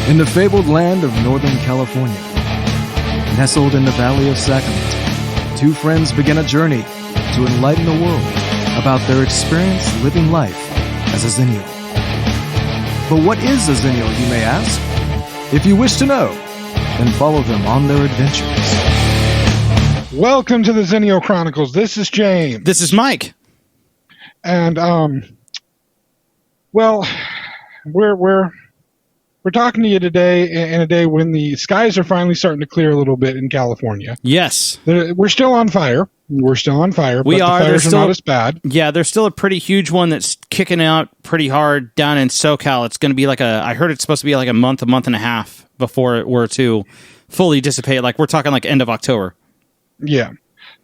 In the fabled land of Northern California, nestled in the Valley of Sacramento, two friends begin a journey to enlighten the world about their experience living life as a Xennial. But what is a Xennial, you may ask? If you wish to know, then follow them on their adventures. Welcome to the Xennial Chronicles. This is James. This is Mike. And, well, we're talking to you today in a day when the skies are finally starting to clear a little bit in California. Yes. We're still on fire. But the fires are not as bad. Yeah, there's still a pretty huge one that's kicking out pretty hard down in SoCal. It's going to be I heard it's supposed to be like a month and a half before it were to fully dissipate. Like, we're talking like end of October. Yeah.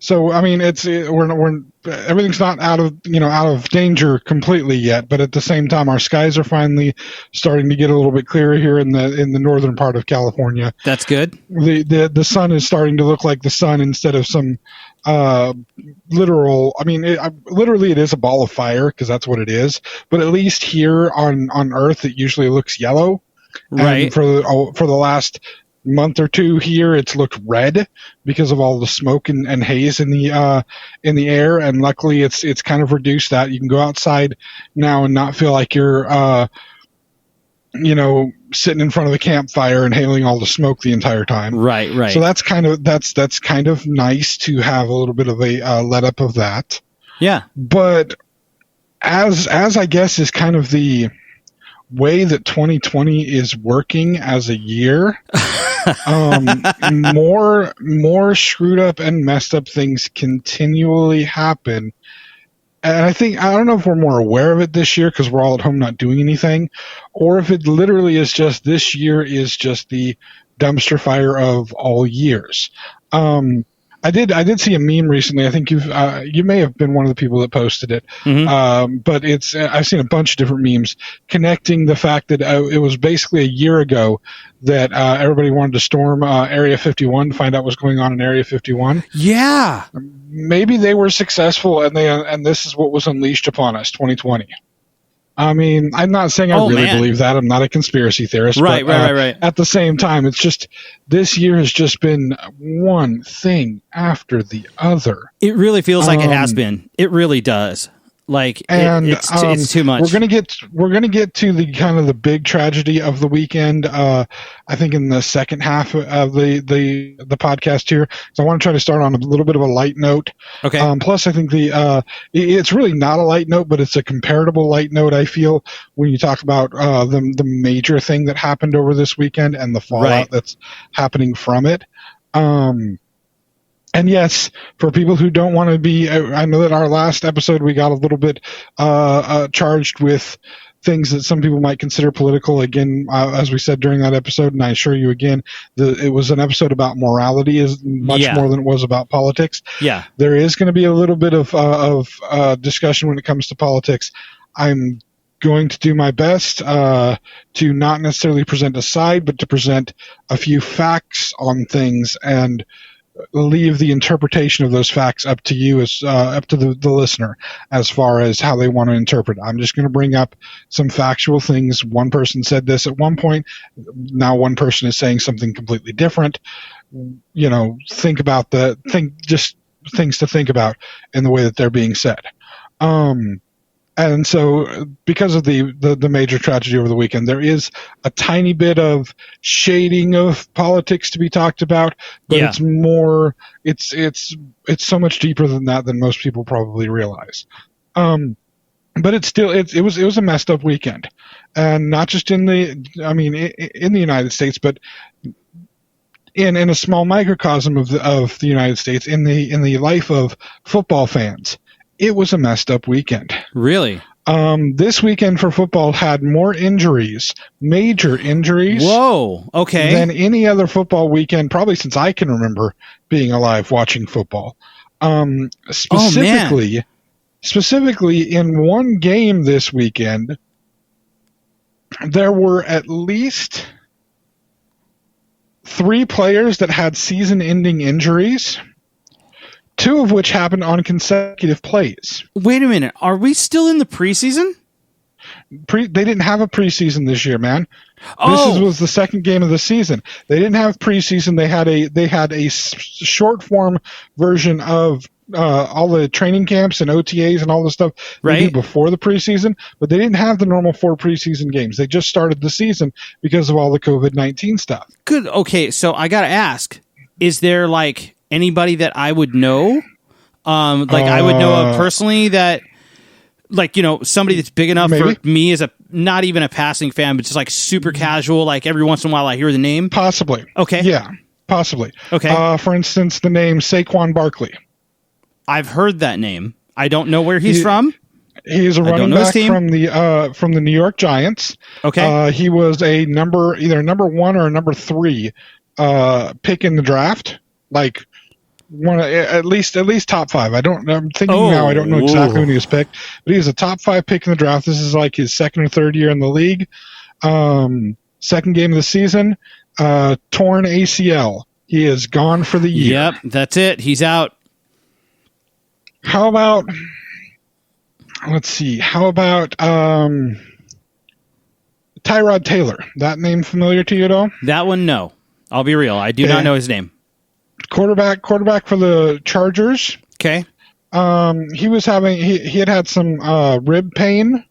So, I mean, everything's not out of danger completely yet, but at the same time, our skies are finally starting to get a little bit clearer here in the northern part of California. That's good. The sun is starting to look like the sun instead of some literal. I mean, literally, it is a ball of fire because that's what it is. But at least here on Earth, it usually looks yellow. Right. And for the last month or two here, it's looked red because of all the smoke and haze in the air, and luckily it's kind of reduced that. You can go outside now and not feel like you're sitting in front of the campfire inhaling all the smoke the entire time. Right. So that's kind of nice to have a little bit of a let up of that. Yeah. But as I guess is kind of the way that 2020 is working as a year, more screwed up and messed up things continually happen. And I don't know if we're more aware of it this year because we're all at home not doing anything, or if it literally is just this year is just the dumpster fire of all years. I did see a meme recently. I think you may have been one of the people that posted it. Mm-hmm. But I've seen a bunch of different memes connecting the fact that it was basically a year ago that everybody wanted to storm Area 51 to find out what's going on in Area 51. Yeah. Maybe they were successful and this is what was unleashed upon us, 2020. I mean, I'm not saying I really believe that. I'm not a conspiracy theorist. Right. At the same time, it's just this year has just been one thing after the other. It really feels like it has been. It really does. Like, it's too much. We're gonna get to the kind of the big tragedy of the weekend. I think in the second half of the podcast here. So I want to try to start on a little bit of a light note. Okay. Plus, I think it's really not a light note, but it's a comparable light note. I feel when you talk about the major thing that happened over this weekend and the fallout that's happening from it. And yes, for people who don't want to be, I know that our last episode we got a little bit charged with things that some people might consider political. Again, as we said during that episode, and I assure you again, it was an episode about morality as much more than it was about politics. Yeah, there is going to be a little bit of discussion when it comes to politics. I'm going to do my best to not necessarily present a side, but to present a few facts on things and leave the interpretation of those facts up to you, as up to the listener, as far as how they want to interpret it. I'm just going to bring up some factual things. One person said this at one point. Now one person is saying something completely different. Just things to think about in the way that they're being said. And so because of the major tragedy over the weekend, there is a tiny bit of shading of politics to be talked about, but it's more, it's so much deeper than that than most people probably realize. But it's still, it was a messed up weekend, and not just in the United States, but in a small microcosm of the United States, in the life of football fans. It was a messed up weekend. Really? This weekend for football had more injuries, major injuries. Whoa, okay. Than any other football weekend, probably since I can remember being alive watching football. Specifically, in one game this weekend, there were at least 3 players that had season-ending injuries. 2 of which happened on consecutive plays. Wait a minute. Are we still in the preseason? They didn't have a preseason this year, man. Oh. This was the second game of the season. They didn't have preseason. They had a short form version of all the training camps and OTAs and all the stuff they do before the preseason, but they didn't have the normal 4 preseason games. They just started the season because of all the COVID-19 stuff. Good. Okay, so I got to ask, is there like anybody that I would know? I would know of personally that, like, somebody that's big enough for me as not even a passing fan, but just like super casual, like every once in a while I hear the name. Possibly. Okay. Yeah, possibly. Okay. For instance, the name Saquon Barkley. I've heard that name. I don't know where he's from. He's a running back from the New York Giants. Okay. He was either number 1 or number 3 pick in the draft. Like one at least top 5. I'm thinking now. I don't know exactly when he was picked, but he was a top 5 pick in the draft. This is like his second or third year in the league. Second game of the season, torn ACL. He is gone for the year. Yep, that's it. He's out. How about, let's see, Tyrod Taylor? That name familiar to you at all? That one, no. I'll be real. I do not know his name. Quarterback for the Chargers. Okay. He had some rib pain.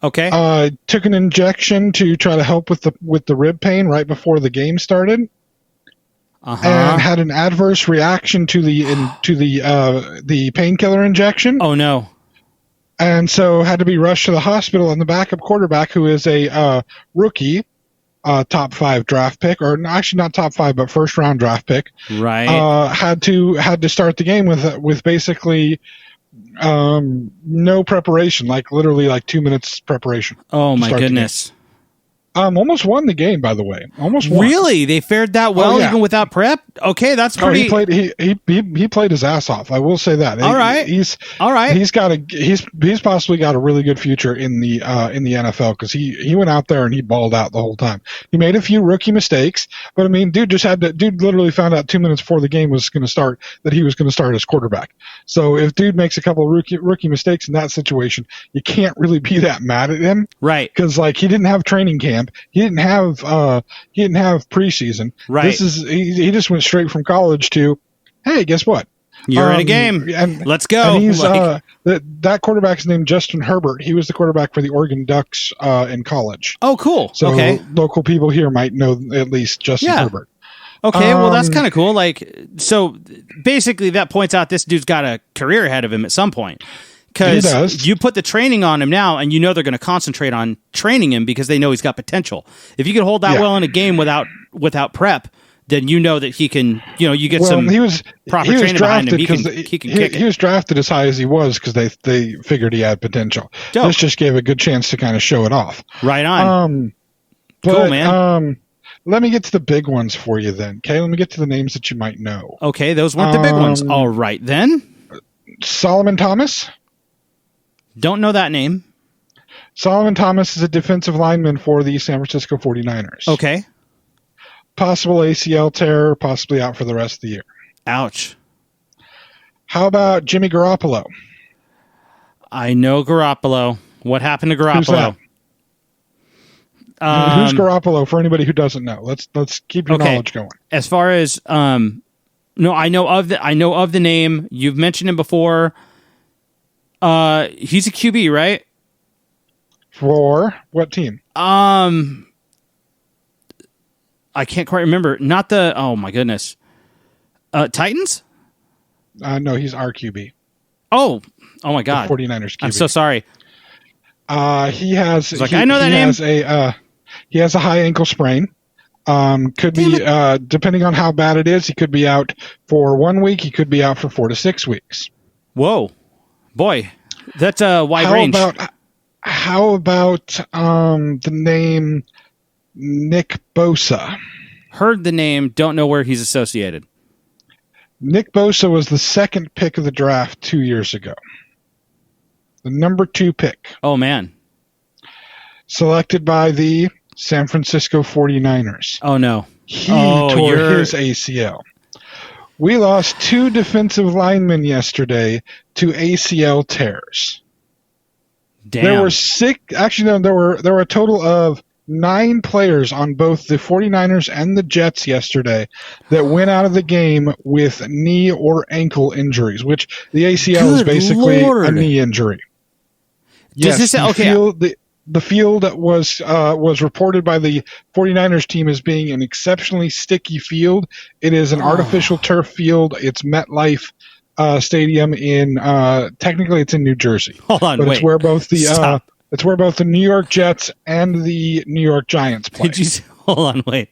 Okay. Took an injection to try to help with the rib pain right before the game started. And had an adverse reaction to the painkiller injection. Oh no! And so had to be rushed to the hospital. And the backup quarterback, who is a rookie, top 5 draft pick, or actually not top 5, but first round draft pick, right? Had to start the game with basically no preparation, like literally like 2 minutes preparation. Oh my goodness! Almost won the game, by the way. Almost won. Really? They fared that well even without prep? Okay, that's pretty. He played his ass off. I will say that. All right. He's possibly got a really good future in the NFL, because he went out there and he balled out the whole time. He made a few rookie mistakes, but I mean, dude literally found out 2 minutes before the game was going to start that he was going to start as quarterback. So if dude makes a couple of rookie mistakes in that situation, you can't really be that mad at him, right? Because like he didn't have training camp. He didn't have preseason. Right. He just went straight from college to, hey, guess what? You're in a game. And let's go. And he's that quarterback's named Justin Herbert. He was the quarterback for the Oregon Ducks in college. Oh, cool. So okay. Local people here might know at least Justin Herbert. Okay, well that's kind of cool. Like, so basically that points out this dude's got a career ahead of him at some point. Because you put the training on him now, and you know they're going to concentrate on training him because they know he's got potential. If you can hold that well in a game without prep, then you know that he can. You get some proper training behind him. He can kick it. He was drafted as high as he was because they figured he had potential. Dope. This just gave a good chance to kind of show it off. Right on. Cool, man. Let me get to the big ones for you then. Okay, let me get to the names that you might know. Okay, those weren't the big ones. All right then. Solomon Thomas. Don't know that name. Solomon Thomas is a defensive lineman for the San Francisco 49ers. Okay. Possible ACL tear, possibly out for the rest of the year. Ouch. How about Jimmy Garoppolo? I know Garoppolo. What happened to Garoppolo? Who's Garoppolo for anybody who doesn't know? Let's keep your knowledge going. As far as no, I know of the name. You've mentioned him before. He's a QB, right? For what team? I can't quite remember. Not the. Oh my goodness. Titans? No, he's our QB. Oh my God. The 49ers QB. I'm so sorry. He has. I know that name. He has a high ankle sprain. Could be depending on how bad it is. He could be out for 1 week. He could be out for 4 to 6 weeks. Whoa. Boy, that's a wide range. How about the name Nick Bosa? Heard the name, don't know where he's associated. Nick Bosa was the second pick of the draft 2 years ago. The number 2 pick. Oh, man. Selected by the San Francisco 49ers. Oh, no. He tore his ACL. We lost 2 defensive linemen yesterday to ACL tears. Damn. There were there were a total of 9 players on both the 49ers and the Jets yesterday that went out of the game with knee or ankle injuries, which the ACL is basically a knee injury. Yes, the field was reported by the 49ers team as being an exceptionally sticky field. It is an artificial turf field. It's MetLife Stadium technically it's in New Jersey. Hold on, but wait. It's where both the New York Jets and the New York Giants play. Hold on, wait.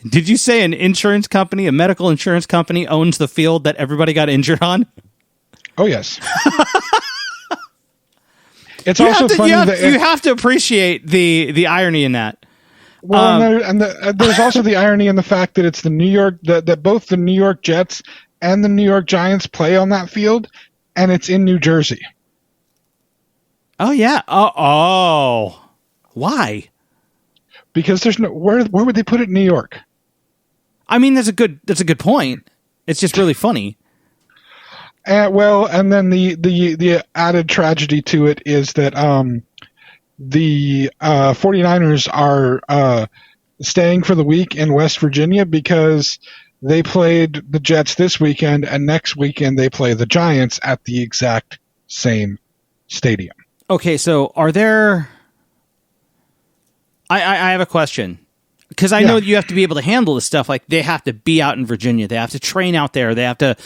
Did you say an insurance company, a medical insurance company, owns the field that everybody got injured on? Oh, yes. It's also funny that you have to appreciate the irony in that. Well, there's also the irony in the fact that it's that both the New York Jets and the New York Giants play on that field, and it's in New Jersey. Oh yeah. Oh. Why? Because there's where would they put it in New York? I mean, that's a good point. It's just really funny. And then the added tragedy to it is that the 49ers are staying for the week in West Virginia because they played the Jets this weekend, and next weekend they play the Giants at the exact same stadium. Okay, so are there... I have a question. Because I know you have to be able to handle this stuff. Like, they have to be out in Virginia. They have to train out there. They have to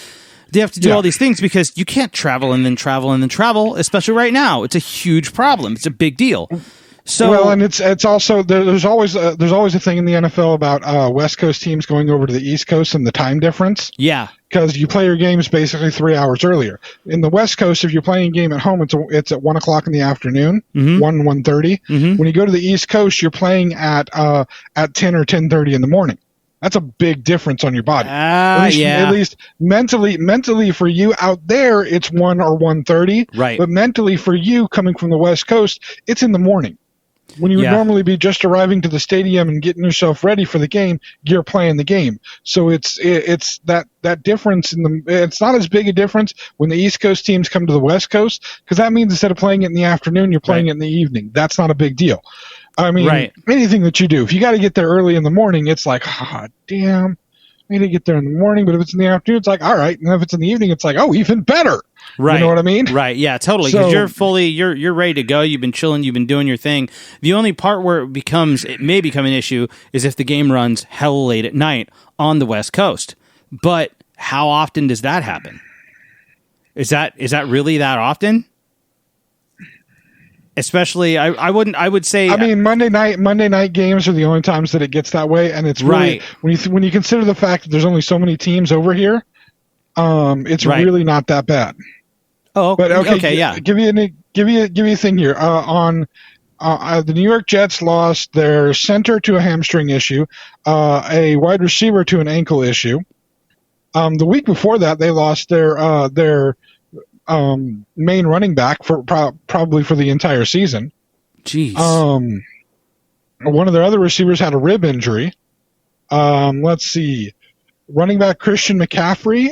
do all these things because you can't travel and then travel and then travel, especially right now. It's a huge problem. It's a big deal. So, and it's also there's always a thing in the NFL about West Coast teams going over to the East Coast and the time difference. Yeah, because you play your games basically 3 hours earlier. In the West Coast, if you're playing a game at home, it's at 1:00 in the afternoon, 1:30. Mm-hmm. When you go to the East Coast, you're playing at 10 or 10:30 in the morning. That's a big difference on your body. At least mentally for you out there, it's 1 or 1:30. Right. But mentally for you coming from the West Coast, it's in the morning. When you would normally be just arriving to the stadium and getting yourself ready for the game, you're playing the game. So it's that difference it's not as big a difference when the East Coast teams come to the West Coast, because that means instead of playing it in the afternoon, you're playing it in the evening. That's not a big deal. I mean, anything that you do, if you got to get there early in the morning, it's like, damn, I need to get there in the morning. But if it's in the afternoon, it's like, all right. And if it's in the evening, it's like, oh, even better. Right. You know what I mean? Right. Yeah, totally. Because you're ready to go. You've been chilling. You've been doing your thing. The only part where it may become an issue is if the game runs hell late at night on the West Coast. But how often does that happen? Is that really that often? Especially, I would say. I mean, Monday night games are the only times that it gets that way, and it's really when you consider the fact that there's only so many teams over here, it's really not that bad. Oh, but okay, yeah. Give you a thing here. The New York Jets lost their center to a hamstring issue, a wide receiver to an ankle issue. The week before that, they lost their main running back for probably for the entire season. Jeez. One of their other receivers had a rib injury. Let's see. Running back Christian McCaffrey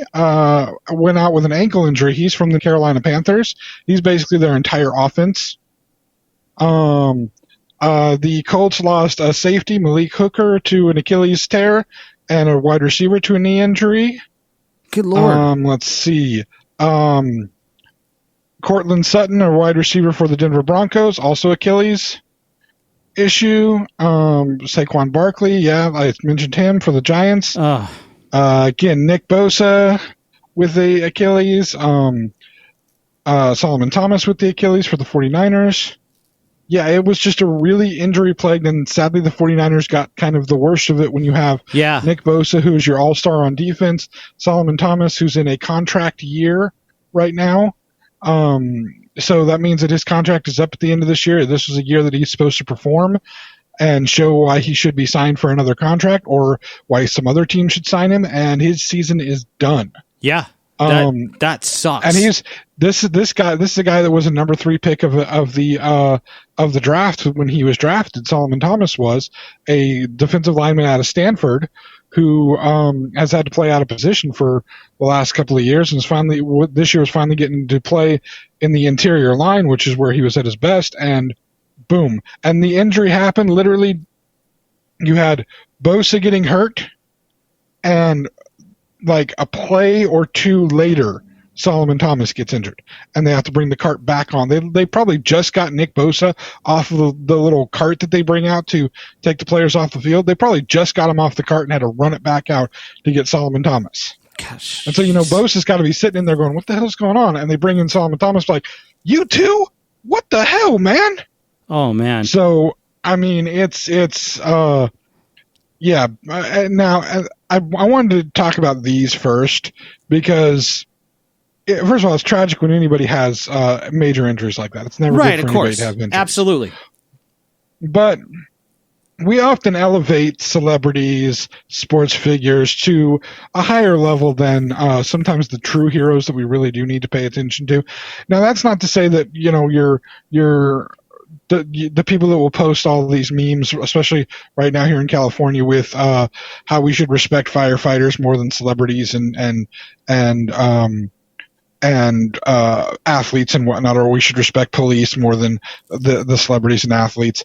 went out with an ankle injury. He's from the Carolina Panthers. He's basically their entire offense. The Colts lost a safety, Malik Hooker, to an Achilles tear, and a wide receiver to a knee injury. Good Lord. Let's see. Cortland Sutton, a wide receiver for the Denver Broncos, also Achilles issue. Saquon Barkley, I mentioned him for the Giants. Again, Nick Bosa with the Achilles. Solomon Thomas with the Achilles for the 49ers. Yeah, it was just a really injury-plagued, and sadly the 49ers got kind of the worst of it when you have Nick Bosa, who is your all-star on defense, Solomon Thomas, who's in a contract year right now. So that means that his contract is up at the end of this year. This was a year that he's supposed to perform and show why he should be signed for another contract or why some other team should sign him, and his season is done. Yeah. That sucks. And this is a guy that was a number 3 pick of the draft when he was drafted. Solomon Thomas was a defensive lineman out of Stanford who has had to play out of position for the last couple of years, and this year was finally getting to play in the interior line, which is where he was at his best, and boom. And the injury happened literally. You had Bosa getting hurt, and like a play or two later, Solomon Thomas gets injured, and they have to bring the cart back on. They probably just got Nick Bosa off of the little cart that they bring out to take the players off the field. They probably just got him off the cart and had to run it back out to get Solomon Thomas. Gosh. And so, Bosa's got to be sitting in there going, what the hell's going on? And they bring in Solomon Thomas like, you too? What the hell, man? Oh, man. So, I mean, it's yeah. Now, I wanted to talk about these first because first of all, it's tragic when anybody has major injuries like that. It's never right, good for anybody to have injuries. Absolutely. But we often elevate celebrities, sports figures to a higher level than sometimes the true heroes that we really do need to pay attention to. Now, that's not to say that you're the people that will post all of these memes, especially right now here in California, with how we should respect firefighters more than celebrities and athletes and whatnot, or we should respect police more than the celebrities and athletes.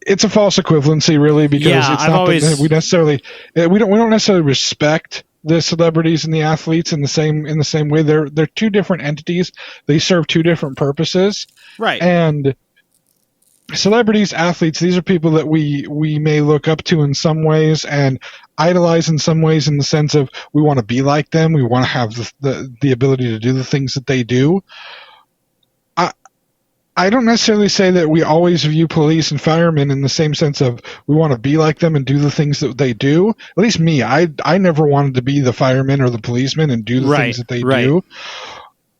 It's a false equivalency, really, because it's not that we don't necessarily respect the celebrities and the athletes in the same way. They're two different entities. They serve two different purposes. Right. And celebrities, athletes, these are people that we may look up to in some ways and idolize in some ways, in the sense of we want to be like them. We want to have the ability to do the things that they do. I don't necessarily say that we always view police and firemen in the same sense of we want to be like them and do the things that they do. At least me, I never wanted to be the fireman or the policeman and do the things that they do.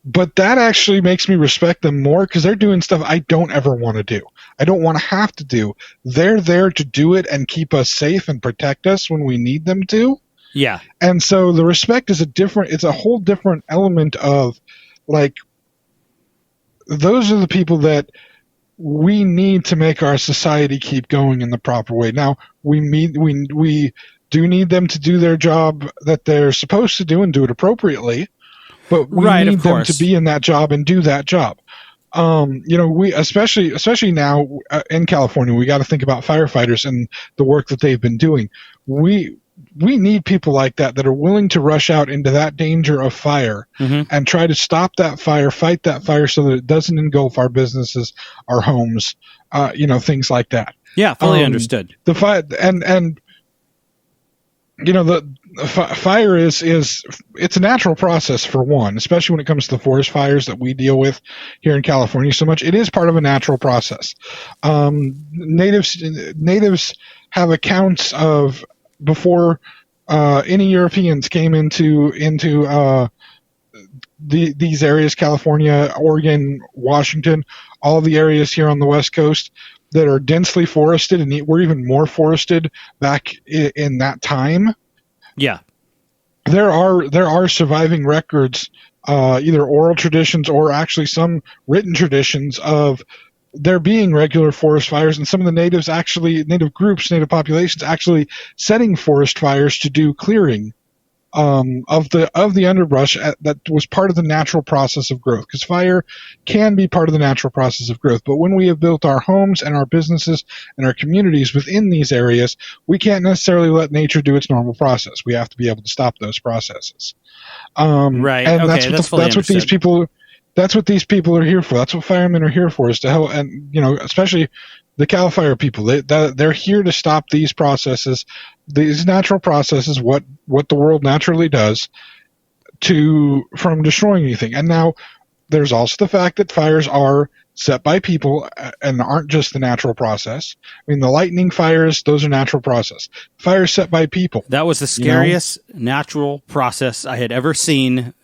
But that actually makes me respect them more because they're doing stuff I don't ever want to do. I don't want to have to do. They're there to do it and keep us safe and protect us when we need them to. Yeah. And so the respect is it's a whole different element of, like, those are the people that we need to make our society keep going in the proper way. Now, we do need them to do their job that they're supposed to do and do it appropriately, but we need them to be in that job and do that job. We especially now in California, we got to think about firefighters and the work that they've been doing. We need people like that are willing to rush out into that danger of fire and try to stop that fire, fight that fire so that it doesn't engulf our businesses, our homes, things like that. Yeah, fully understood. The fire fire is it's a natural process, for one, especially when it comes to the forest fires that we deal with here in California so much. It is part of a natural process. Natives have accounts of, before any Europeans came into these areas, California, Oregon, Washington, all the areas here on the West Coast that are densely forested, and were even more forested back in that time. Yeah, there are surviving records, either oral traditions or actually some written traditions of there being regular forest fires, and some of the native populations actually setting forest fires to do clearing of the underbrush that was part of the natural process of growth, because fire can be part of the natural process of growth. But when we have built our homes and our businesses and our communities within these areas, we can't necessarily let nature do its normal process. We have to be able to stop those processes. Right. And okay, that's what these people. That's what these people are here for. That's what firemen are here for, is to help. And especially the Cal Fire people, they're here to stop these processes, these natural processes, what the world naturally does, from destroying anything. And now there's also the fact that fires are set by people and aren't just the natural process. I mean, the lightning fires, those are natural process. Fires set by people. That was the scariest natural process I had ever seen.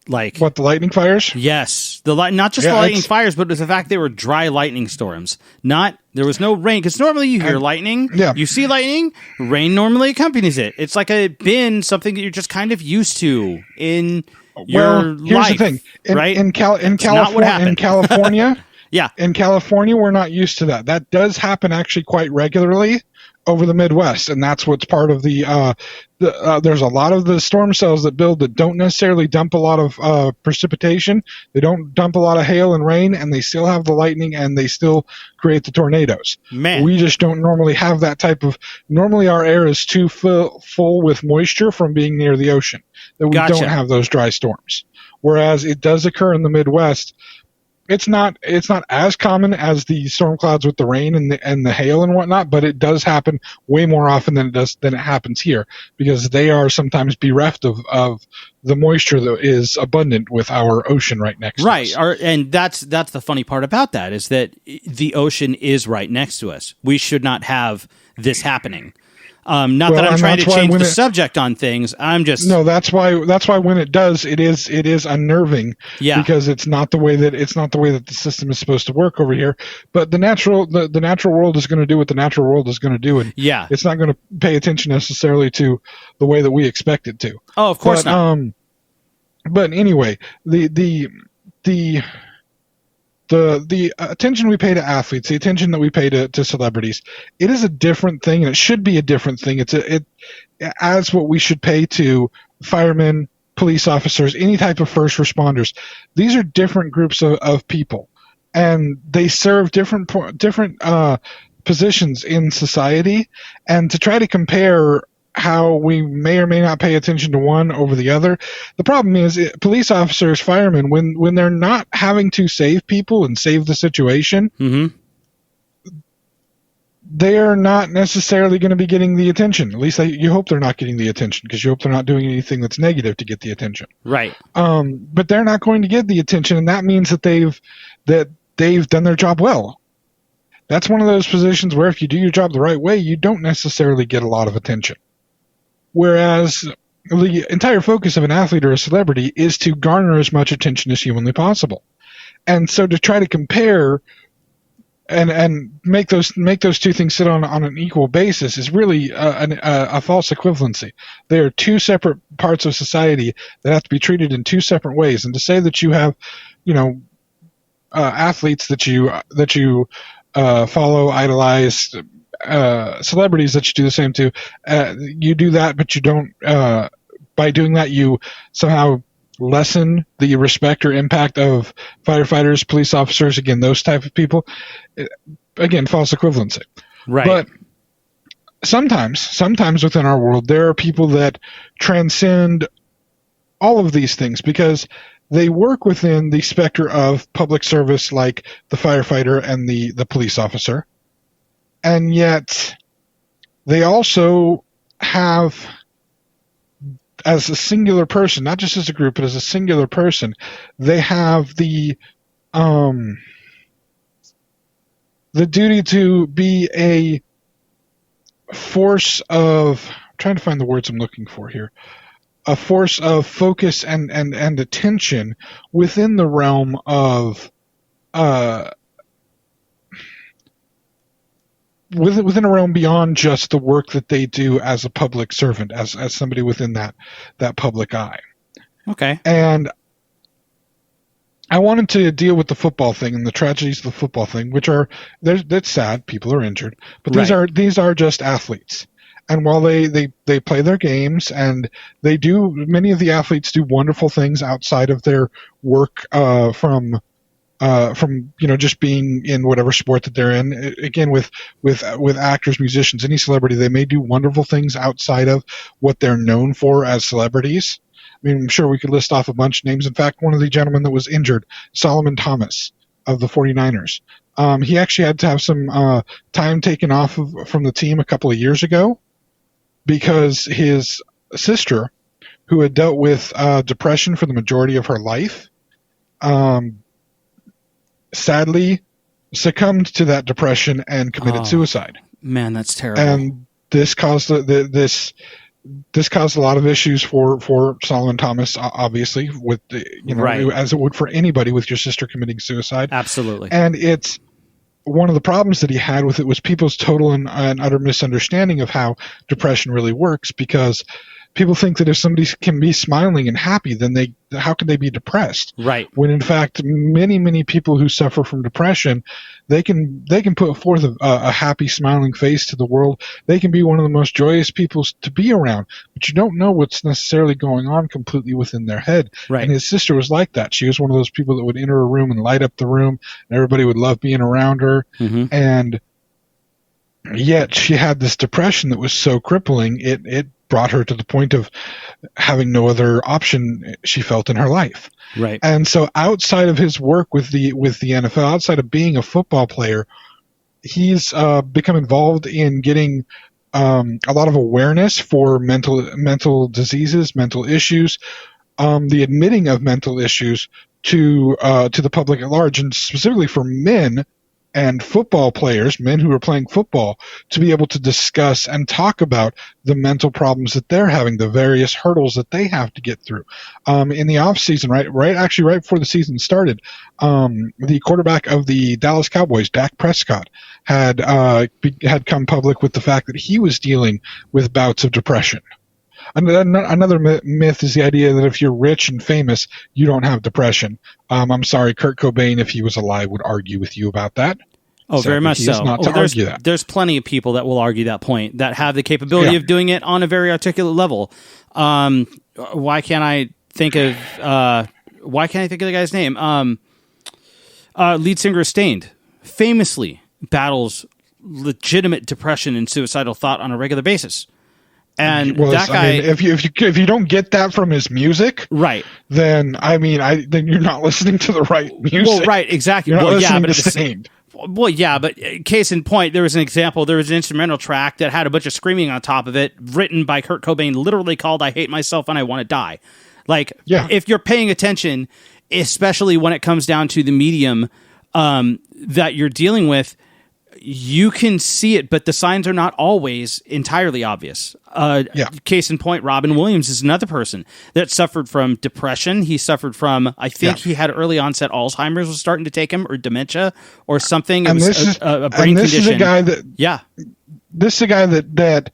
Like what, the lightning fires? Yes, not just the lightning fires, but it was the fact they were dry lightning storms. There was no rain, because normally you hear lightning. Yeah. You see lightning, rain normally accompanies it. It's like something that you're just kind of used to in your life. Here's the thing, right? In California, Yeah. In California, we're not used to that. That does happen actually quite regularly over the Midwest, and that's what's part of there's a lot of the storm cells that build that don't necessarily dump a lot of precipitation. They don't dump a lot of hail and rain, and they still have the lightning, and they still create the tornadoes. Man. We just don't normally have that type of. Normally, our air is too full with moisture from being near the ocean that we don't have those dry storms. Whereas it does occur in the Midwest. It's not as common as the storm clouds with the rain and the hail and whatnot, but it does happen way more often than it happens here, because they are sometimes bereft of the moisture that is abundant with our ocean right next to us. Right, and that's the funny part about that, is that the ocean is right next to us. We should not have this happening. Not that I'm trying to change the subject on things. I'm just that's why when it does, it is unnerving. Yeah. Because it's not the way that the system is supposed to work over here. But the natural world is going to do what the natural world is going to do, and it's not going to pay attention necessarily to the way that we expect it to. Oh, of course not. But anyway, the attention we pay to athletes, the attention that we pay to celebrities, it is a different thing, and it should be a different thing. As what we should pay to firemen, police officers, any type of first responders. These are different groups of people, and they serve different positions in society. And to try to compare how we may or may not pay attention to one over the other. The problem is police officers, firemen, when they're not having to save people and save the situation, they're not necessarily going to be getting the attention. At least you hope they're not getting the attention, because you hope they're not doing anything that's negative to get the attention. Right. But they're not going to get the attention, and that means that they've done their job well. That's one of those positions where if you do your job the right way, you don't necessarily get a lot of attention. Whereas the entire focus of an athlete or a celebrity is to garner as much attention as humanly possible. And so to try to compare and make those two things sit on an equal basis is really a false equivalency. They are two separate parts of society that have to be treated in two separate ways. And to say that you have, athletes that you follow, idolize, celebrities that you do the same to, you do that, but you don't, by doing that, you somehow lessen the respect or impact of firefighters, police officers, again, those type of people. Again, false equivalency. Right. But sometimes within our world, there are people that transcend all of these things because they work within the specter of public service, like the firefighter and the police officer. And yet they also have, as a singular person, not just as a group, but as a singular person, they have the duty to be a force of, I'm trying to find the words I'm looking for here, a force of focus and attention within the realm of within a realm beyond just the work that they do as a public servant, as somebody within that public eye. Okay. And I wanted to deal with the football thing and the tragedies of the football thing, which are, that's sad, people are injured, but these are just athletes. And while they play their games, and many of the athletes do wonderful things outside of their work, from just being in whatever sport that they're in. Again, with actors, musicians, any celebrity, they may do wonderful things outside of what they're known for as celebrities. I mean, I'm sure we could list off a bunch of names. In fact, one of the gentlemen that was injured, Solomon Thomas of the 49ers, he actually had to have some time taken off from the team a couple of years ago because his sister, who had dealt with depression for the majority of her life, sadly succumbed to that depression and committed suicide. Man, that's terrible. And this caused this caused a lot of issues for Solomon Thomas, obviously, with right, as it would for anybody with your sister committing suicide. Absolutely. And it's one of the problems that he had with it was people's total and utter misunderstanding of how depression really works, because people think that if somebody can be smiling and happy, then how can they be depressed? Right. When in fact, many people who suffer from depression, they can put forth a happy, smiling face to the world. They can be one of the most joyous people to be around, but you don't know what's necessarily going on completely within their head. Right. And his sister was like that. She was one of those people that would enter a room and light up the room, and everybody would love being around her. Mm-hmm. And yet she had this depression that was so crippling, it brought her to the point of having no other option, she felt, in her life. Right. And so outside of his work with the NFL, outside of being a football player, he's become involved in getting a lot of awareness for mental diseases, mental issues, the admitting of mental issues to the public at large, and specifically for men and football players, men who are playing football, to be able to discuss and talk about the mental problems that they're having, the various hurdles that they have to get through. In the off season, right before the season started, the quarterback of the Dallas Cowboys, Dak Prescott, had come public with the fact that he was dealing with bouts of depression. Another myth is the idea that if you're rich and famous, you don't have depression. I'm sorry, Kurt Cobain, if he was alive, would argue with you about that. Oh, very much so. Argue that. There's plenty of people that will argue that point, that have the capability of doing it on a very articulate level. Why can't I think of the guy's name? Lead singer of Stained famously battles legitimate depression and suicidal thought on a regular basis. And that guy, if you don't get that from his music, right? Then then you're not listening to the right music. Well, right, exactly. You're not listening but to Stained. Well, yeah, but case in point, there was an example. There was an instrumental track that had a bunch of screaming on top of it, written by Kurt Cobain, literally called "I Hate Myself and I Want to Die." Like, if you're paying attention, especially when it comes down to the medium that you're dealing with, you can see it, but the signs are not always entirely obvious. Case in point, Robin Williams is another person that suffered from depression. He suffered from, I think he had early onset Alzheimer's was starting to take him, or dementia, or something. It was a brain condition. This is a guy that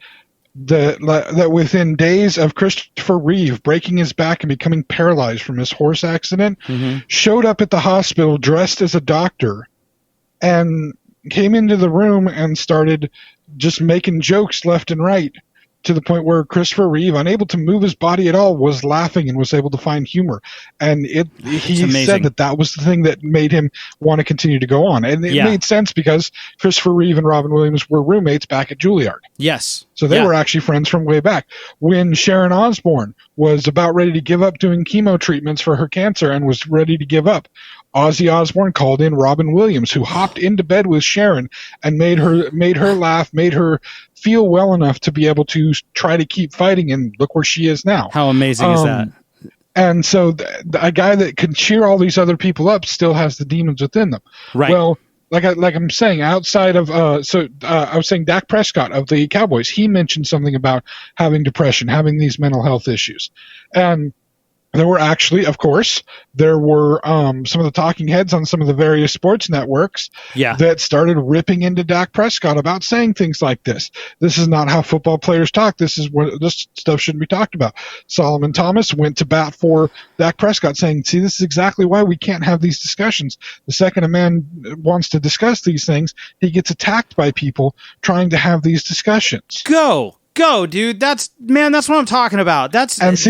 within days of Christopher Reeve breaking his back and becoming paralyzed from his horse accident, showed up at the hospital dressed as a doctor and came into the room and started just making jokes left and right, to the point where Christopher Reeve, unable to move his body at all, was laughing and was able to find humor. And he said that was the thing that made him want to continue to go on. And it made sense because Christopher Reeve and Robin Williams were roommates back at Juilliard. Yes. So they were actually friends from way back. When Sharon Osbourne was about ready to give up doing chemo treatments for her cancer and was ready to give up, Ozzy Osbourne called in Robin Williams, who hopped into bed with Sharon and made her laugh, made her feel well enough to be able to try to keep fighting, and look where she is now. How amazing is that? And so a guy that can cheer all these other people up still has the demons within them. Right. Well, like I'm saying, outside of I was saying Dak Prescott of the Cowboys, he mentioned something about having depression, having these mental health issues. And there were actually, of course, some of the talking heads on some of the various sports networks that started ripping into Dak Prescott about saying things like this. This is not how football players talk. This stuff shouldn't be talked about. Solomon Thomas went to bat for Dak Prescott, saying, see, this is exactly why we can't have these discussions. The second a man wants to discuss these things, he gets attacked by people trying to have these discussions. Go, dude. That's what I'm talking about. That's how this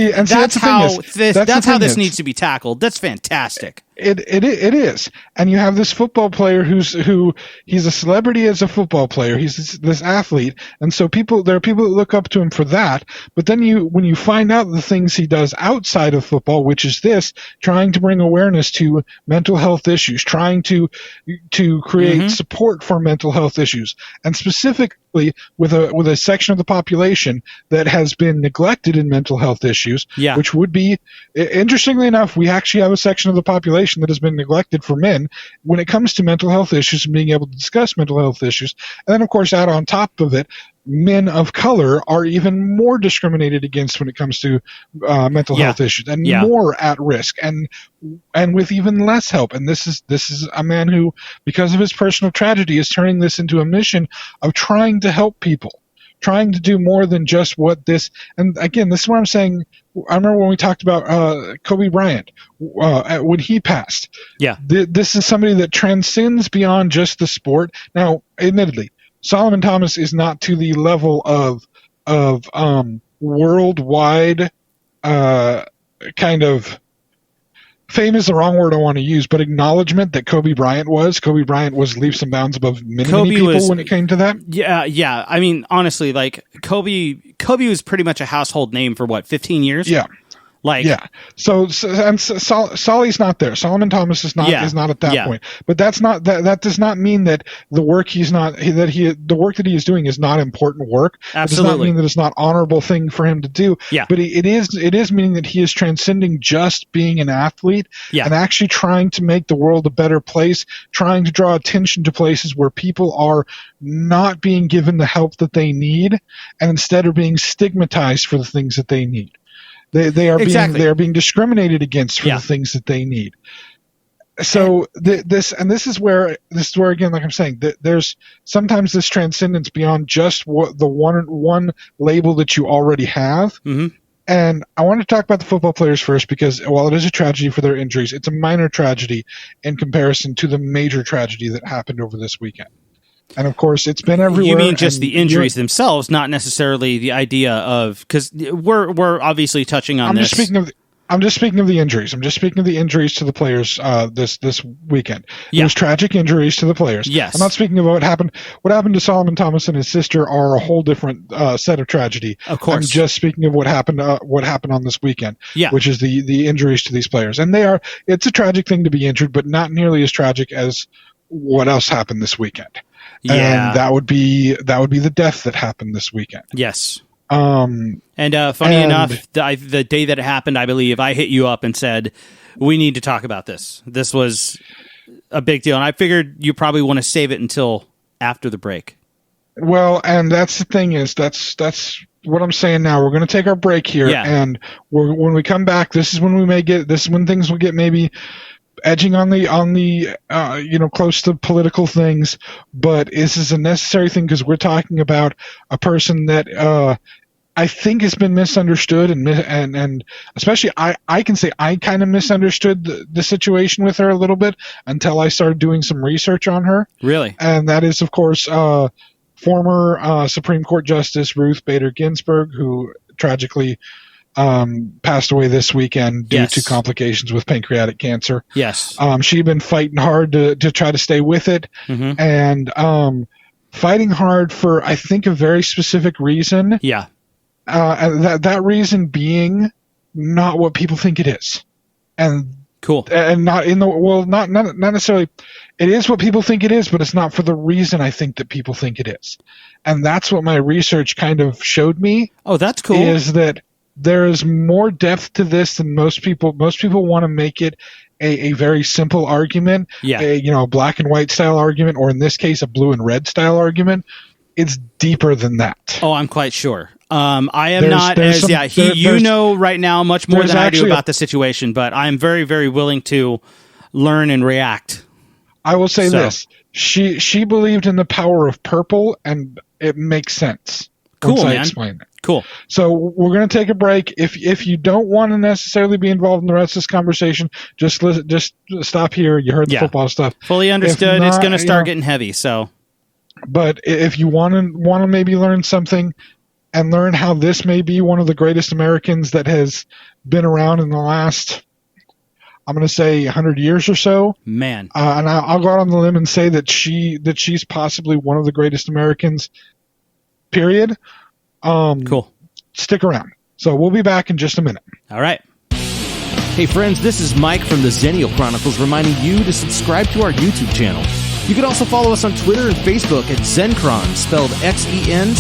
needs to be tackled. That's fantastic. It is. And you have this football player he's a celebrity as a football player. He's this athlete. And so there are people that look up to him for that. But then when you find out the things he does outside of football, which is this, trying to bring awareness to mental health issues, trying to create support for mental health issues, and specifically with a section of the population that has been neglected in mental health issues, which would be, interestingly enough, we actually have a section of the population that has been neglected for men when it comes to mental health issues and being able to discuss mental health issues. And then, of course, add on top of it, men of color are even more discriminated against when it comes to mental health issues, and more at risk, and with even less help. And this is a man who, because of his personal tragedy, is turning this into a mission of trying to help people, trying to do more than just what this. And again, this is what I'm saying. I remember when we talked about Kobe Bryant when he passed. Yeah, this is somebody that transcends beyond just the sport. Now, admittedly, Solomon Thomas is not to the level of worldwide kind of. Fame is the wrong word I want to use, but acknowledgement that Kobe Bryant was leaps and bounds above many people when it came to that. Yeah. I mean, honestly, like Kobe was pretty much a household name for 15 years? Yeah. So Solly's not there. Solomon Thomas is not at that point. But that does not mean that the work the work that he is doing is not important work. Absolutely. It does not mean that it's not honorable thing for him to do. Yeah. But it is meaning that he is transcending just being an athlete and actually trying to make the world a better place, trying to draw attention to places where people are not being given the help that they need and instead are being stigmatized for the things that they need. They are being discriminated against for the things that they need. So this is where again, like I'm saying, there's sometimes this transcendence beyond just what the one label that you already have. Mm-hmm. And I want to talk about the football players first because while it is a tragedy for their injuries, it's a minor tragedy in comparison to the major tragedy that happened over this weekend. And of course, it's been everywhere. You mean just the injuries themselves, not necessarily the idea of, because we're obviously touching on this. I'm just speaking of the injuries. I'm just speaking of the injuries to the players this weekend. Yeah. There's tragic injuries to the players. Yes. I'm not speaking of what happened. What happened to Solomon Thomas and his sister are a whole different set of tragedy. Of course. I'm just speaking of what happened on this weekend, which is the injuries to these players. And it's a tragic thing to be injured, but not nearly as tragic as what else happened this weekend. Yeah. And that would be the death that happened this weekend. Yes. Funny enough, the day that it happened, I believe I hit you up and said, we need to talk about this. This was a big deal. And I figured you probably want to save it until after the break. Well, and that's the thing is that's what I'm saying now. We're going to take our break here. Yeah. And when we come back, this is when things will get maybe edging on the close to political things, but this is a necessary thing because we're talking about a person that I think has been misunderstood and especially I can say I kind of misunderstood the situation with her a little bit until I started doing some research on her. Really? And that is, of course, former Supreme Court Justice Ruth Bader Ginsburg, who tragically passed away this weekend due to complications with pancreatic cancer. Yes. She'd been fighting hard to try to stay with it, mm-hmm. and fighting hard for, I think, a very specific reason. Yeah. And that reason being not what people think it is. And cool. And not necessarily. It is what people think it is, but it's not for the reason I think that people think it is. And that's what my research kind of showed me. Oh, that's cool. Is that there is more depth to this than most people. Most people want to make it a very simple argument, a black and white style argument, or in this case, a blue and red style argument. It's deeper than that. Oh, I'm quite sure. I am not as you know right now much more than I do about the situation, but I'm very, very willing to learn and react. I will say this: she believed in the power of purple, and it makes sense. Cool, once man. I explain it. Cool. So we're going to take a break. If you don't want to necessarily be involved in the rest of this conversation, just stop here. You heard the football stuff. Fully understood. It's going to start getting heavy. So, but if you want to maybe learn something and learn how this may be one of the greatest Americans that has been around in the last, I'm going to say 100 years or so. Man. And I'll go out on the limb and say that she's possibly one of the greatest Americans. Period. Cool. Stick around. So we'll be back in just a minute. All right. Hey friends, this is Mike from the Xennial Chronicles reminding you to subscribe to our YouTube channel. You can also follow us on Twitter and Facebook at Xenchron, spelled Xenchron,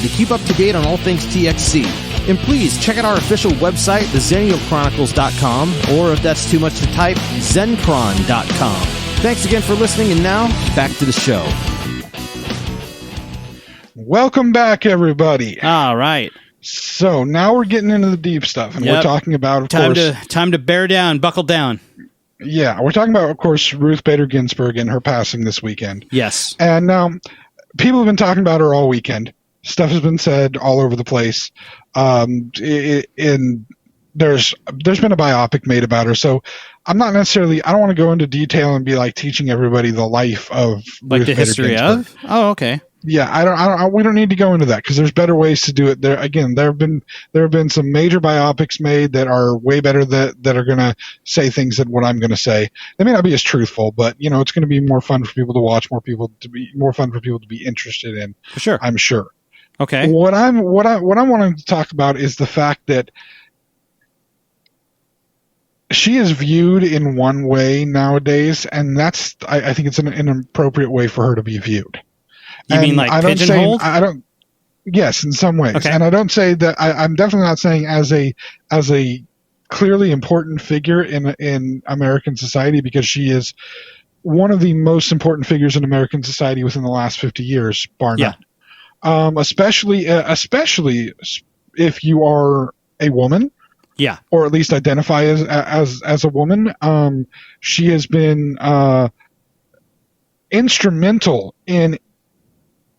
to keep up to date on all things TXC. And please check out our official website, theXennialChronicles.com, or if that's too much to type, Xenchron.com. Thanks again for listening, and now, back to the show. Welcome back, everybody. All right. So now we're getting into the deep stuff, and we're talking about, of course... Time to bear down, buckle down. Yeah, we're talking about, of course, Ruth Bader Ginsburg and her passing this weekend. Yes. And people have been talking about her all weekend. Stuff has been said all over the place. There's been a biopic made about her, so I don't want to go into detail and be like teaching everybody the life of like Ruth the Bader history Ginsburg. of. Oh, okay. Yeah, we don't need to go into that because there's better ways to do it. There have been some major biopics made that are way better that are going to say things than what I'm going to say. They may not be as truthful, but it's going to be more fun for people to watch, more fun for people to be interested in. For sure, I'm sure. Okay. What I'm wanting to talk about is the fact that she is viewed in one way nowadays, and that's I think it's an inappropriate way for her to be viewed. You mean like pigeonholed? Yes, in some ways. Okay. And I don't say that. I'm definitely not saying as a clearly important figure in American society, because she is one of the most important figures in American society within the last 50 years, bar none. Especially if you are a woman. Yeah. Or at least identify as a woman. She has been instrumental in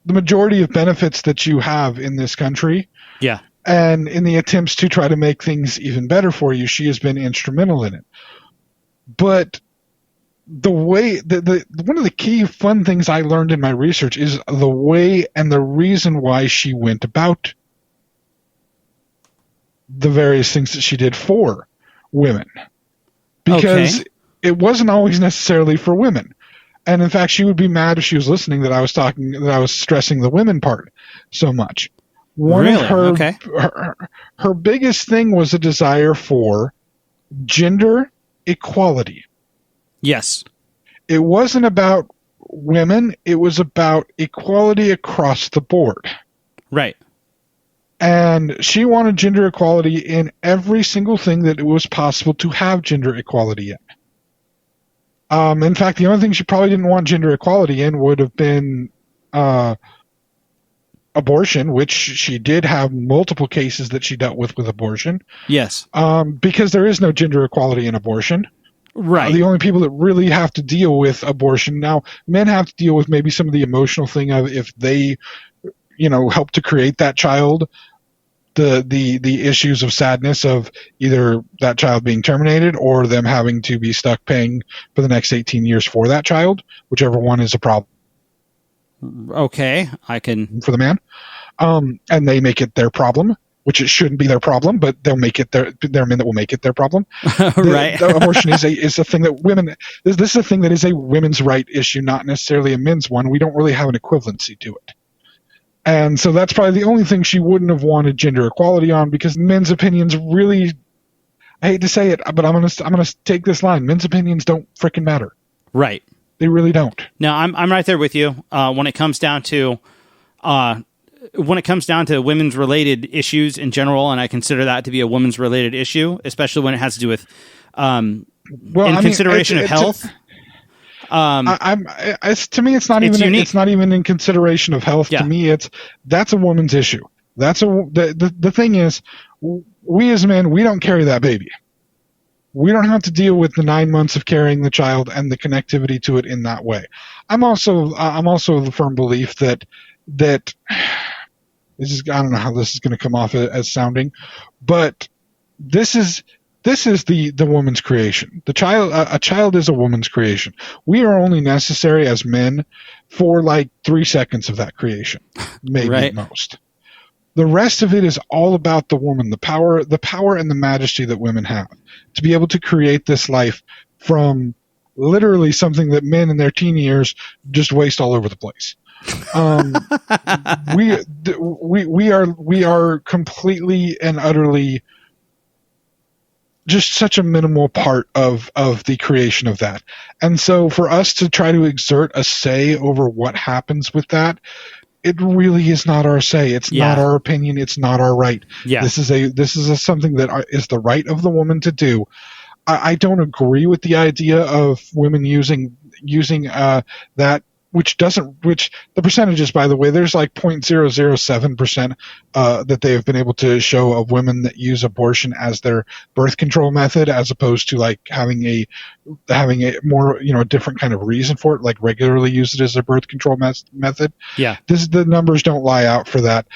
the majority of benefits that you have in this country. Yeah. And in the attempts to try to make things even better for you, she has been instrumental in it. But the way one of the key fun things I learned in my research is the way and the reason why she went about the various things that she did for women, because it wasn't always necessarily for women. And in fact, she would be mad if she was listening that I was stressing the women part so much. Her biggest thing was a desire for gender equality. Yes. It wasn't about women. It was about equality across the board. Right. And she wanted gender equality in every single thing that it was possible to have gender equality in. In fact, the only thing she probably didn't want gender equality in would have been abortion, which she did have multiple cases that she dealt with abortion. Yes. Because there is no gender equality in abortion. Right. The only people that really have to deal with abortion now, men have to deal with maybe some of the emotional thing of if they, help to create that child, the issues of sadness of either that child being terminated or them having to be stuck paying for the next 18 years for that child, whichever one is a problem. Okay, I can. For the man. And they make it their problem, which it shouldn't be their problem, but they'll make it there are men that will make it their problem. Right. The abortion is a thing that women, this is a thing that is a women's right issue, not necessarily a men's one. We don't really have an equivalency to it. And so that's probably the only thing she wouldn't have wanted gender equality on, because men's opinions really, I hate to say it, but I'm gonna take this line. Men's opinions don't frickin' matter. Right. They really don't. No, I'm right there with you. When it comes down to women's related issues in general, and I consider that to be a women's related issue, especially when it has to do with consideration of health. To me, it's not even in consideration of health. Yeah. To me, that's a woman's issue. The thing is, we as men, we don't carry that baby. We don't have to deal with the 9 months of carrying the child and the connectivity to it in that way. I'm also of the firm belief that this is, I don't know how this is going to come off as sounding, but this is the woman's creation. A child is a woman's creation. We are only necessary as men for like 3 seconds of that creation, maybe at most. The rest of it is all about the woman, the power and the majesty that women have to be able to create this life from literally something that men in their teen years just waste all over the place. We are completely and utterly just such a minimal part of the creation of that. And so for us to try to exert a say over what happens with that, it really is not our say. It's not our opinion. It's not our right. Yeah. This is something that is the right of the woman to do. I don't agree with the idea of women using that which the percentages, by the way, there's like 0.007% that they have been able to show of women that use abortion as their birth control method, as opposed to like having a more, a different kind of reason for it, like regularly use it as their birth control method. Yeah. The numbers don't lie out for that.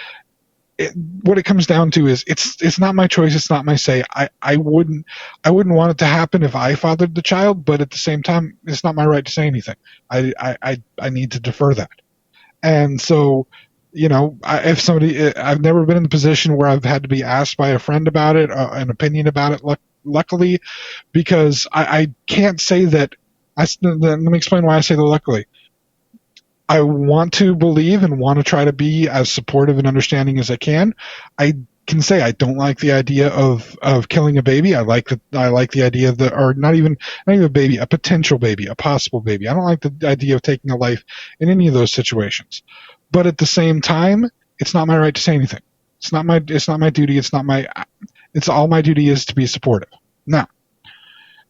What it comes down to is it's not my choice. It's not my say. I wouldn't want it to happen if I fathered the child, but at the same time, it's not my right to say anything. I need to defer that. And so, if somebody, I've never been in the position where I've had to be asked by a friend about it, an opinion about it. Luckily, because I can't say that. Let me explain why I say that luckily. I want to believe and want to try to be as supportive and understanding as I can. I can say I don't like the idea of killing a baby. I like the idea of not even a baby, a potential baby, a possible baby. I don't like the idea of taking a life in any of those situations. But at the same time, it's not my right to say anything. It's not my duty. It's all my duty is to be supportive. Now,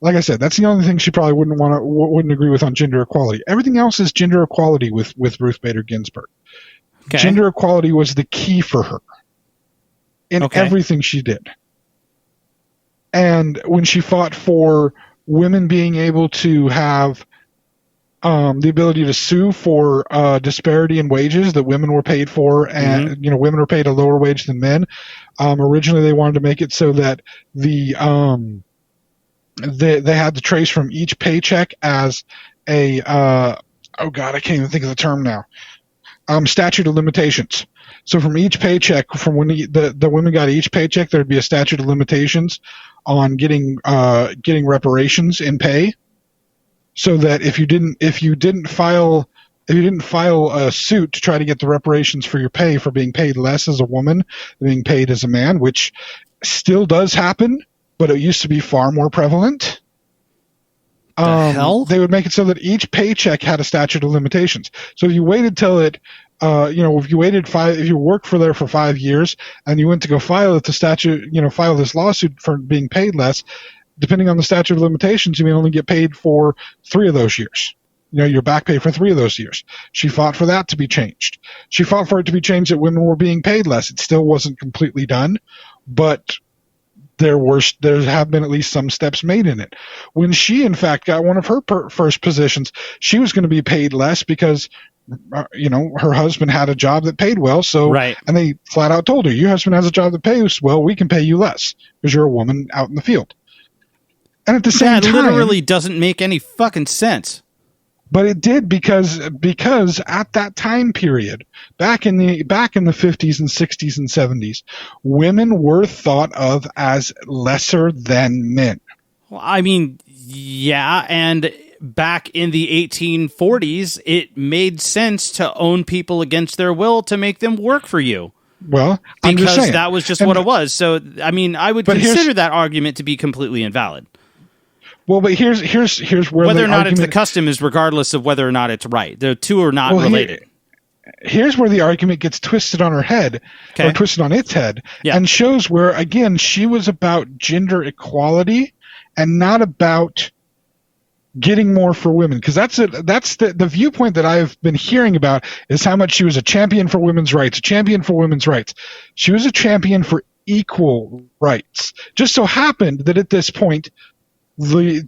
like I said, that's the only thing she probably wouldn't agree with on gender equality. Everything else is gender equality with Ruth Bader Ginsburg. Okay. Gender equality was the key for her in everything she did. And when she fought for women being able to have the ability to sue for disparity in wages that women were paid for, and women were paid a lower wage than men. Originally, they wanted to make it so that they had to trace from each paycheck as a I can't even think of the term now. Statute of limitations. So from each paycheck, from when the women got each paycheck, there'd be a statute of limitations on getting reparations in pay. So that if you didn't file a suit to try to get the reparations for your pay for being paid less as a woman than being paid as a man, which still does happen, but it used to be far more prevalent. Hell? They would make it so that each paycheck had a statute of limitations. So if you waited till it, if you worked there for 5 years and you went to go file this lawsuit for being paid less, depending on the statute of limitations, you may only get paid for 3 of those years. Your back pay for 3 of those years. She fought for that to be changed. She fought for it to be changed that women were being paid less. It still wasn't completely done, but there have been at least some steps made in it. When she, in fact, got one of her first positions, she was going to be paid less because, her husband had a job that paid well. So, right. And they flat out told her, your husband has a job that pays well, we can pay you less because you're a woman out in the field. And at the same time, that literally doesn't make any fucking sense. But it did because at that time period, back in the 50s and 60s and 70s, women were thought of as lesser than men. Well, I mean, yeah, and back in the 1840s, it made sense to own people against their will to make them work for you. Well, I'm just saying. That was just what it was. So, I mean, I would consider that argument to be completely invalid. Well, but here's where whether or not it's the custom is regardless of whether or not it's right. The two are not related. Here's where the argument gets twisted on her head, or twisted on its head, and shows where, again, she was about gender equality and not about getting more for women. Because that's the viewpoint that I've been hearing about is how much she was a champion for women's rights, She was a champion for equal rights. Just so happened that at this point,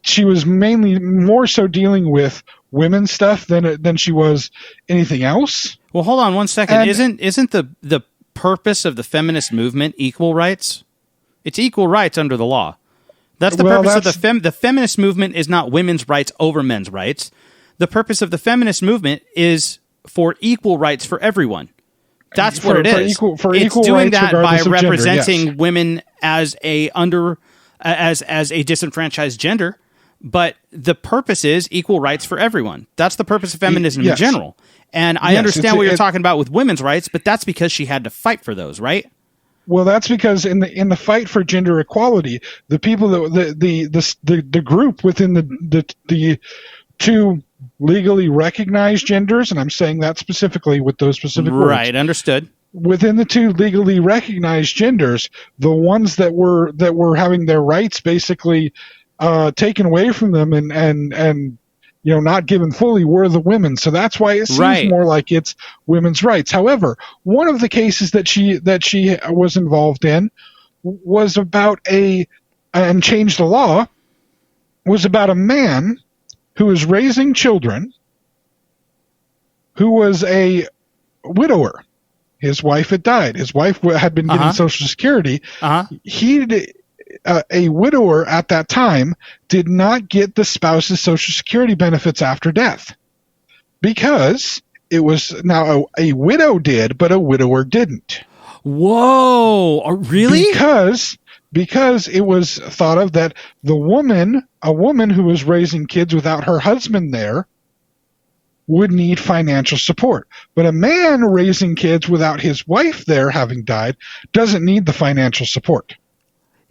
she was mainly more so dealing with women's stuff than she was anything else. Well, hold on one second. Isn't the purpose of the feminist movement equal rights? It's equal rights under the law. That's the purpose of the feminist movement is not women's rights over men's rights. The purpose of the feminist movement is for equal rights for everyone. That's what it is. It's doing that by representing women as a disenfranchised gender, but the purpose is equal rights for everyone. That's the purpose of feminism in general. And I understand what you're talking about with women's rights, but that's because she had to fight for those, right? Well, that's because in the fight for gender equality, the people that the group within the two legally recognized genders, and I'm saying that specifically with those specific words. Right, understood. Within the two legally recognized genders, the ones that were having their rights basically taken away from them and not given fully were the women. So that's why it seems more like it's women's rights. However, one of the cases that she was involved in was about and changed the law, was about a man who was raising children, who was a widower. His wife had died. His wife had been getting Social Security. A widower at that time did not get the spouse's Social Security benefits after death, because it was now a widow did, but a widower didn't. Whoa! Really? Because it was thought of that a woman who was raising kids without her husband there would need financial support. But a man raising kids without his wife there having died doesn't need the financial support.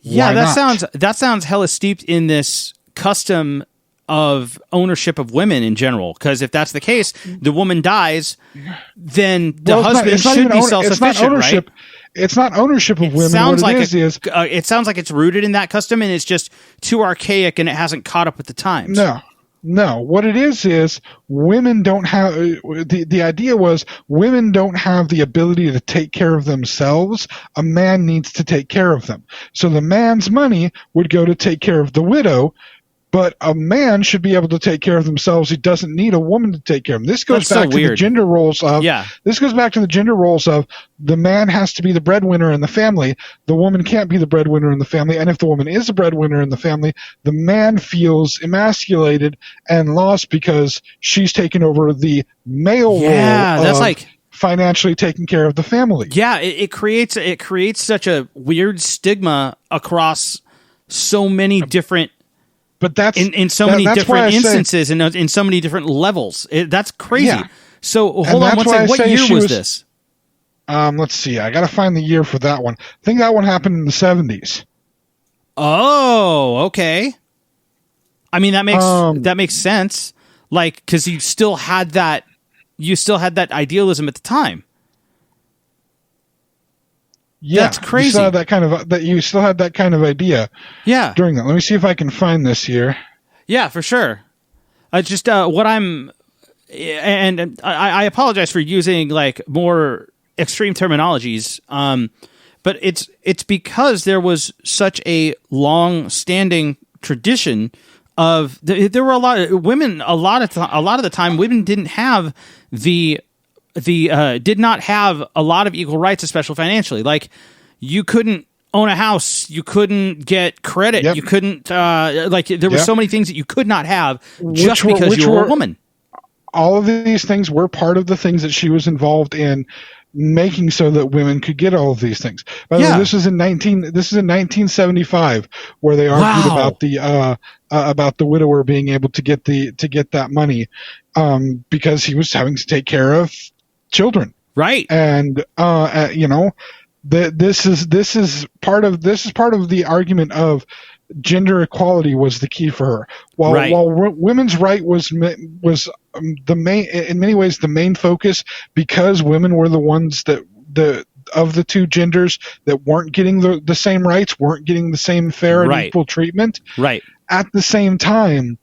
Yeah, that sounds hella steeped in this custom of ownership of women in general. Because if that's the case, the woman dies, then the husband should be self-sufficient, right? It's not ownership of women. It sounds like it's rooted in that custom, and it's just too archaic, and it hasn't caught up with the times. No. What it is women don't have the idea was women don't have the ability to take care of themselves. A man needs to take care of them. So the man's money would go to take care of the widow. But a man should be able to take care of themselves. He doesn't need a woman to take care of him. This goes back to the gender roles of. Yeah. This goes back to the gender roles of the man has to be the breadwinner in the family. The woman can't be the breadwinner in the family. And if the woman is the breadwinner in the family, the man feels emasculated and lost because she's taken over the male role. That's like financially taking care of the family. Yeah, it creates such a weird stigma across so many different. But that's in so many different instances and in so many different levels. That's crazy. Yeah. So hold on one second. What year was this? Let's see. I got to find the year for that one. I think that one happened in the 70s. Oh, okay. I mean, that makes sense. Like, because you still had that idealism at the time. Yeah, that's crazy. You still had that kind of idea. Yeah. During that, let me see if I can find this here. Yeah, for sure. Just what I'm, and I apologize for using like more extreme terminologies. But it's because there was such a long-standing tradition of there were a lot of women. A lot of the time, women didn't have did not have a lot of equal rights, especially financially. Like, you couldn't own a house, you couldn't get credit, you couldn't there were so many things that you could not have just because you were a woman. All of these things were part of the things that she was involved in making so that women could get all of these things. By the way, this is in 1975 where they argued about the widower being able to get that money because he was having to take care of children. Right. And this is part of the argument of gender equality was the key for her. While women's right was the main, in many ways, the main focus, because women were the ones that of the two genders that weren't getting the same rights, weren't getting the same fair and equal treatment. Right. At the same time,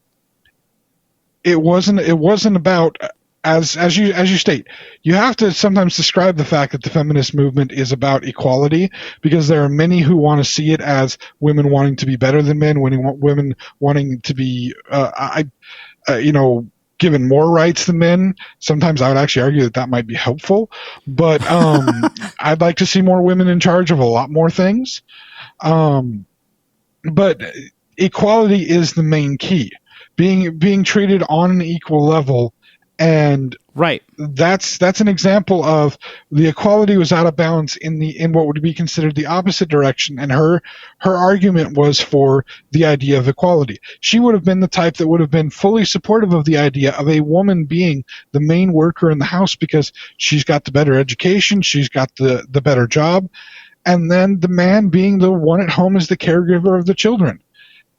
it wasn't about, as you state, you have to sometimes describe the fact that the feminist movement is about equality, because there are many who want to see it as women wanting to be better than men, women wanting to be, given more rights than men. Sometimes I would actually argue that might be helpful, but I'd like to see more women in charge of a lot more things. But equality is the main key, being treated on an equal level. And that's an example of the equality was out of balance in what would be considered the opposite direction. And her argument was for the idea of equality. She would have been the type that would have been fully supportive of the idea of a woman being the main worker in the house because she's got the better education, she's got the better job, and then the man being the one at home as the caregiver of the children.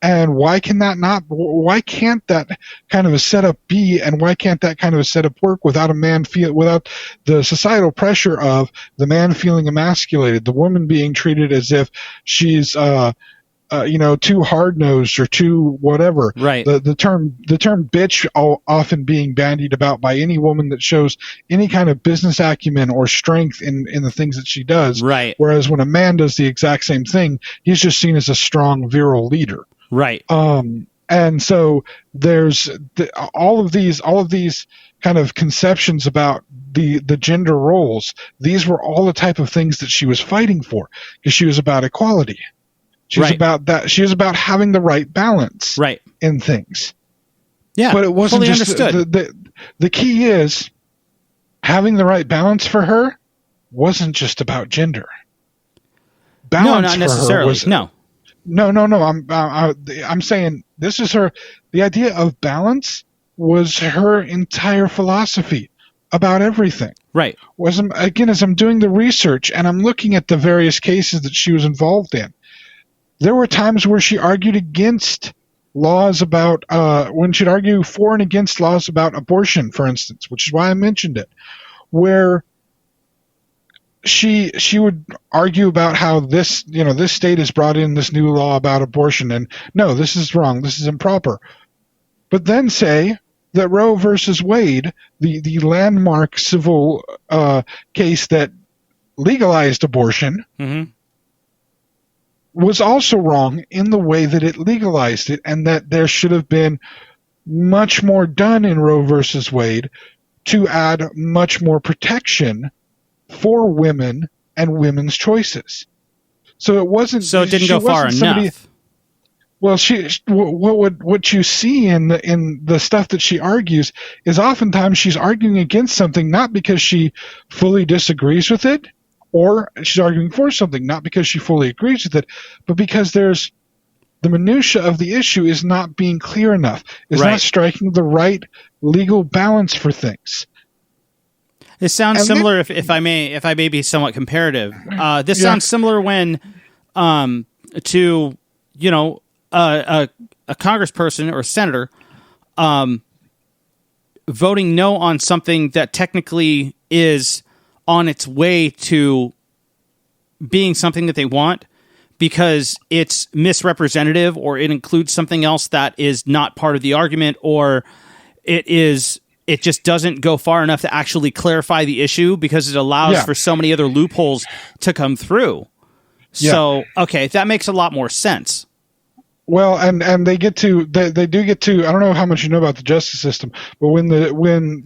And why can't that kind of a setup be, and why can't that kind of a setup work without without the societal pressure of the man feeling emasculated, the woman being treated as if she's too hard nosed or too whatever. Right. The term bitch often being bandied about by any woman that shows any kind of business acumen or strength in the things that she does. Right. Whereas when a man does the exact same thing, he's just seen as a strong, virile leader. Right. And so there's all of these kind of conceptions about the gender roles. These were all the type of things that she was fighting for, because she was about equality. She was about that. She was about having the right balance in things. Yeah, but it wasn't fully just understood. The key is having the right balance for her wasn't just about gender. Balance no, not necessarily. No. I'm saying this is her. The idea of balance was her entire philosophy about everything. Right. As I'm doing the research and I'm looking at the various cases that she was involved in, there were times where she argued against laws about, when she'd argue for and against laws about abortion, for instance, which is why I mentioned it, where she would argue about how this state has brought in this new law about abortion, and no, this is wrong, this is improper. But then say that Roe versus Wade, the landmark civil case that legalized abortion, was also wrong in the way that it legalized it, and that there should have been much more done in Roe versus Wade to add much more protection for women and women's choices. So it wasn't. So it didn't go far enough. Well, what you see in the stuff that she argues is oftentimes she's arguing against something not because she fully disagrees with it, or she's arguing for something not because she fully agrees with it, but because there's the minutia of the issue is not being clear enough. It's not striking the right legal balance for things. It sounds similar, if I may be somewhat comparative. This sounds similar when to a congressperson or a senator voting no on something that technically is on its way to being something that they want because it's misrepresentative, or it includes something else that is not part of the argument, or it just doesn't go far enough to actually clarify the issue because it allows for so many other loopholes to come through. Yeah. So, okay, that makes a lot more sense. Well, and they do get to, I don't know how much you know about the justice system, but when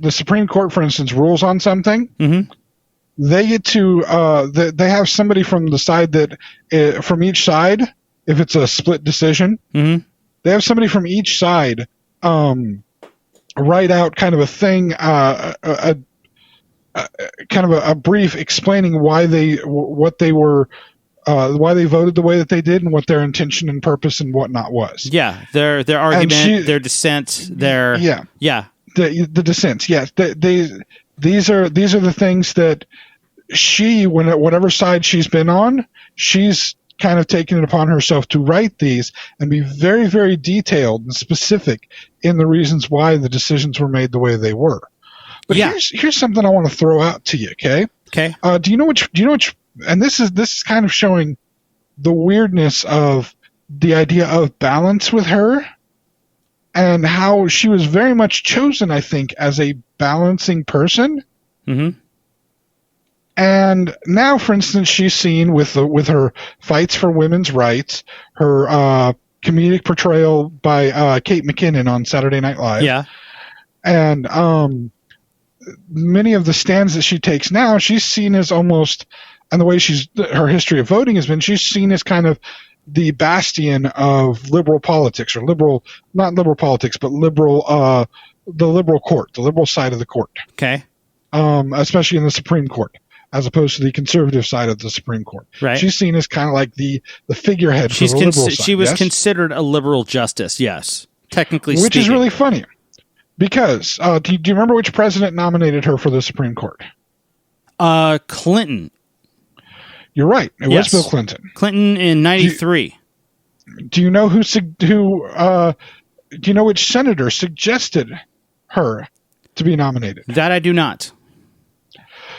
the Supreme Court, for instance, rules on something, they get to, they have somebody from the side that, from each side, if it's a split decision, they have somebody from each side write out kind of a thing, kind of a brief explaining why they voted the way that they did and what their intention and purpose and whatnot was. Yeah, their argument, their dissent, their the dissents. Yes, these are the things that whatever side she's been on, she's kind of taken it upon herself to write these and be very, very detailed and specific in the reasons why the decisions were made the way they were. But here's something I want to throw out to you. Okay. Do you know which? And this is kind of showing the weirdness of the idea of balance with her, and how she was very much chosen, I think, as a balancing person. And now, for instance, she's seen with her fights for women's rights, her comedic portrayal by Kate McKinnon on Saturday Night Live. Yeah. And many of the stands that she takes now, she's seen as almost, and the way her history of voting has been, she's seen as kind of the bastion of liberal politics, or not liberal politics, but the liberal court, the liberal side of the court. Okay. Especially in the Supreme Court, as opposed to the conservative side of the Supreme Court. Right. She's seen as kind of like the figurehead for the liberal side. She was considered a liberal justice, yes, technically speaking. Which is really funny, because do you remember which president nominated her for the Supreme Court? Clinton. You're right. It was Bill Clinton. Clinton in 93. Do you know do you know which senator suggested her to be nominated? That I do not.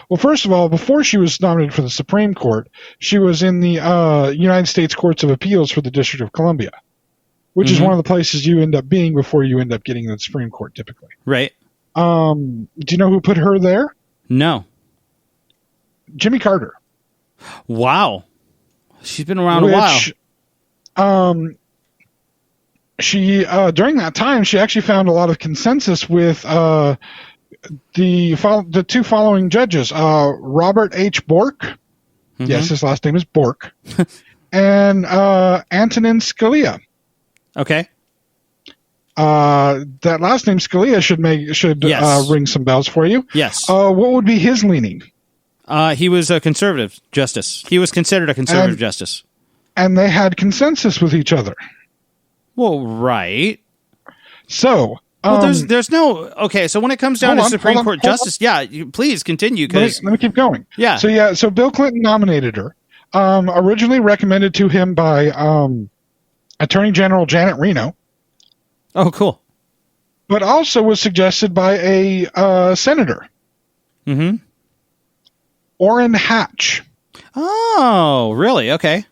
Well, first of all, before she was nominated for the Supreme Court, she was in the United States Courts of Appeals for the District of Columbia, which is one of the places you end up being before you end up getting to the Supreme Court, typically. Right. Do you know who put her there? No. Jimmy Carter. Wow. She's been around a while. She during that time, she actually found a lot of consensus with the two following judges, Robert H. Bork. Mm-hmm. Yes, his last name is Bork. And Antonin Scalia. Okay. That last name Scalia should ring some bells for you. Yes. What would be his leaning? He was a conservative justice. He was considered a conservative justice. And they had consensus with each other. Well, right. So, there's no okay. So when it comes down to Supreme Court justice, please continue. Let me keep going. Yeah. So Bill Clinton nominated her. Originally recommended to him by Attorney General Janet Reno. Oh, cool. But also was suggested by a senator. Mm-hmm. Orrin Hatch. Oh, really? Okay.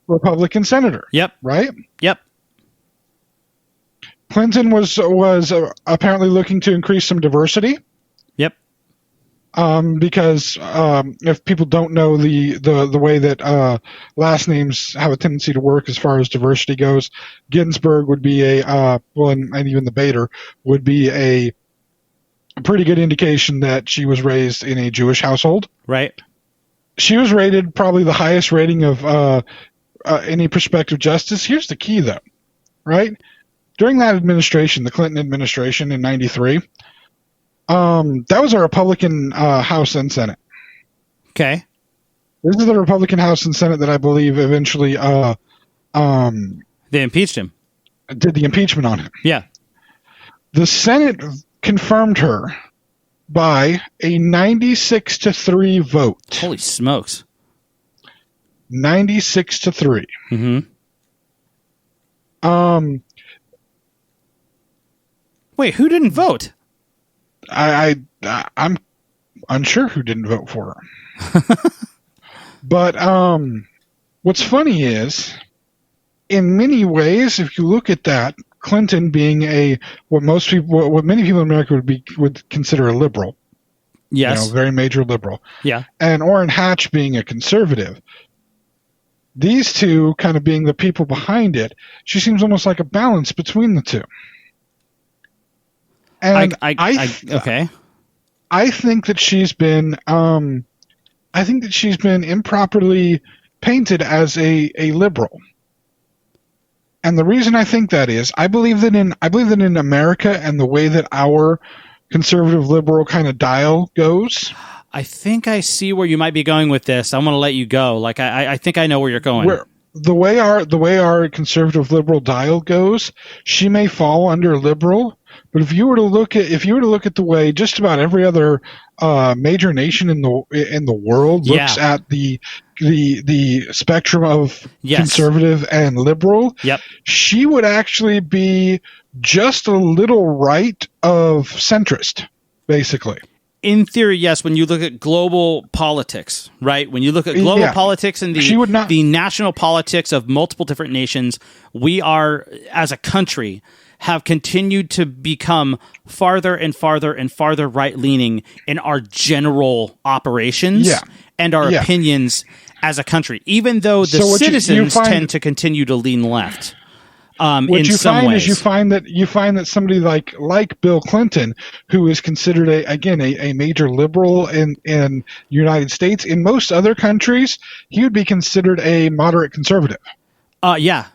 Republican senator. Yep. Right? Yep. Clinton was apparently looking to increase some diversity. Yep. Because if people don't know the way that last names have a tendency to work as far as diversity goes, Ginsburg would be and even the Bader would be a pretty good indication that she was raised in a Jewish household. Right. She was rated probably the highest rating of any prospective justice. Here's the key, though, right? During that administration, the Clinton administration in 93, that was a Republican House and Senate. Okay. This is the Republican House and Senate that I believe eventually they impeached him. Did the impeachment on him. Yeah. The Senate confirmed her by a 96-3 vote. Holy smokes. 96-3. Mm-hmm. Wait, who didn't vote? I'm unsure who didn't vote for her. But what's funny is, in many ways, if you look at that, Clinton being what many people in America would consider a liberal. Yes. Very major liberal. Yeah. And Orrin Hatch being a conservative. These two kind of being the people behind it, she seems almost like a balance between the two. And okay. I think that she's been improperly painted as a liberal. And the reason I think that is I believe that in America and the way that our conservative liberal kind of dial goes. I think I see where you might be going with this. I'm going to let you go. Like I think I know where you're going. The way our conservative liberal dial goes, she may fall under liberal, but if you were to look at the way just about every other major nation in the world looks at the spectrum of conservative and liberal, she would actually be just a little right of centrist, basically. In theory, yes, when you look at global politics, right? When you look at global politics and the national politics of multiple different nations, we are, as a country, have continued to become farther and farther and farther right-leaning in our general operations and our opinions as a country, even though the citizens tend to continue to lean left. What you find is you find that somebody like Bill Clinton, who is considered a major liberal in the United States, in most other countries, he would be considered a moderate conservative. Yeah.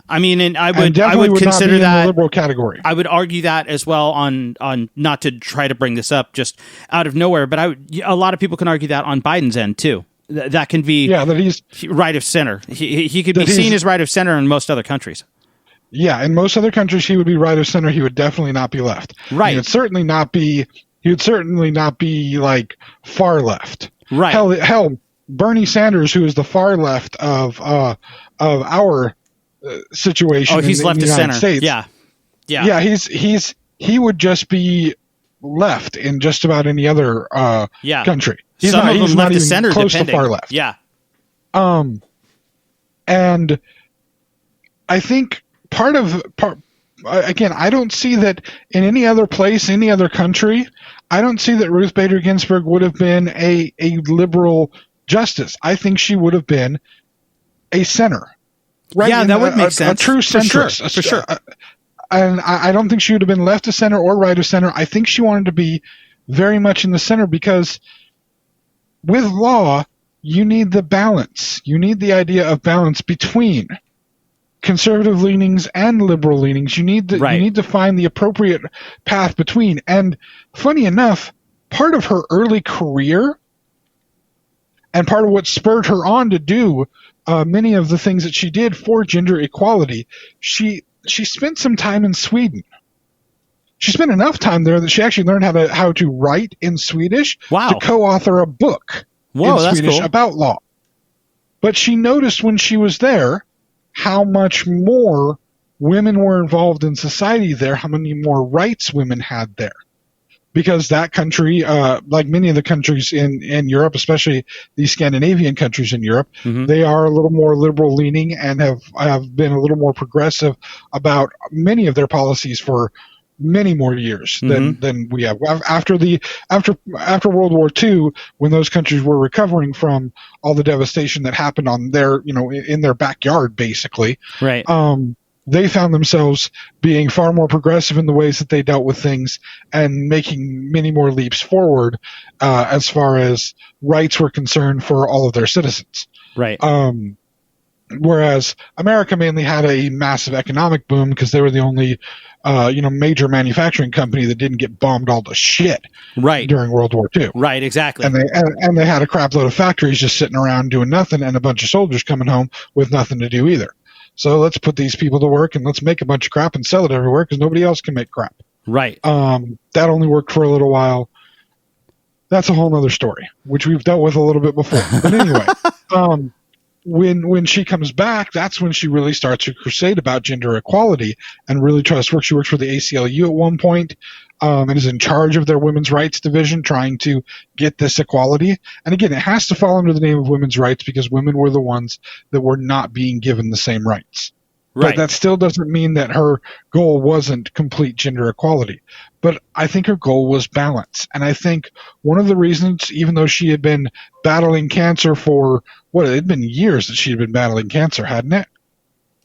I mean, and I would consider that in the liberal category. I would argue that as well on not to try to bring this up just out of nowhere, but a lot of people can argue that on Biden's end too. That can be that he's right of center. He could be seen as right of center in most other countries. Yeah, in most other countries, he would be right of center. He would definitely not be left. Right. He would certainly not be like far left. Right. Hell, Bernie Sanders, who is the far left of our situation. Oh, he's in left the of United center. States. Yeah. He would just be left in just about any other country. He's Some not, of them he's left not to even center, close depending. to far left. Yeah. And I think again, I don't see that in any other place, any other country. I don't see that Ruth Bader Ginsburg would have been a liberal justice. I think she would have been a center. Right? Yeah, that would make sense. A true centrist. For sure. And I don't think she would have been left of center or right of center. I think she wanted to be very much in the center because with law, you need the balance. You need the idea of balance between conservative leanings and liberal leanings. You need to find the appropriate path between. And funny enough, part of her early career and part of what spurred her on to do many of the things that she did for gender equality, she spent some time in Sweden. She spent enough time there that she actually learned how to write in Swedish to co-author a book in Swedish about law. But she noticed when she was there how much more women were involved in society there, how many more rights women had there. Because that country, like many of the countries in Europe, especially these Scandinavian countries in Europe, they are a little more liberal leaning and have been a little more progressive about many of their policies for many more years than we have. After World War II, when those countries were recovering from all the devastation that happened on their, in their backyard, basically. Right. They found themselves being far more progressive in the ways that they dealt with things and making many more leaps forward as far as rights were concerned for all of their citizens. Right. Whereas America mainly had a massive economic boom because they were the only major manufacturing company that didn't get bombed all to shit during World War II. Right, exactly. And they had a crap load of factories just sitting around doing nothing and a bunch of soldiers coming home with nothing to do either. So let's put these people to work and let's make a bunch of crap and sell it everywhere because nobody else can make crap. Right. That only worked for a little while. That's a whole other story, which we've dealt with a little bit before. But anyway, when she comes back, that's when she really starts her crusade about gender equality and really tries to work. She works for the ACLU at one point and is in charge of their women's rights division trying to get this equality. And again, it has to fall under the name of women's rights because women were the ones that were not being given the same rights. Right. But that still doesn't mean that her goal wasn't complete gender equality. But I think her goal was balance. And I think one of the reasons, even though she had been battling cancer for, it had been years that she had been battling cancer, hadn't it?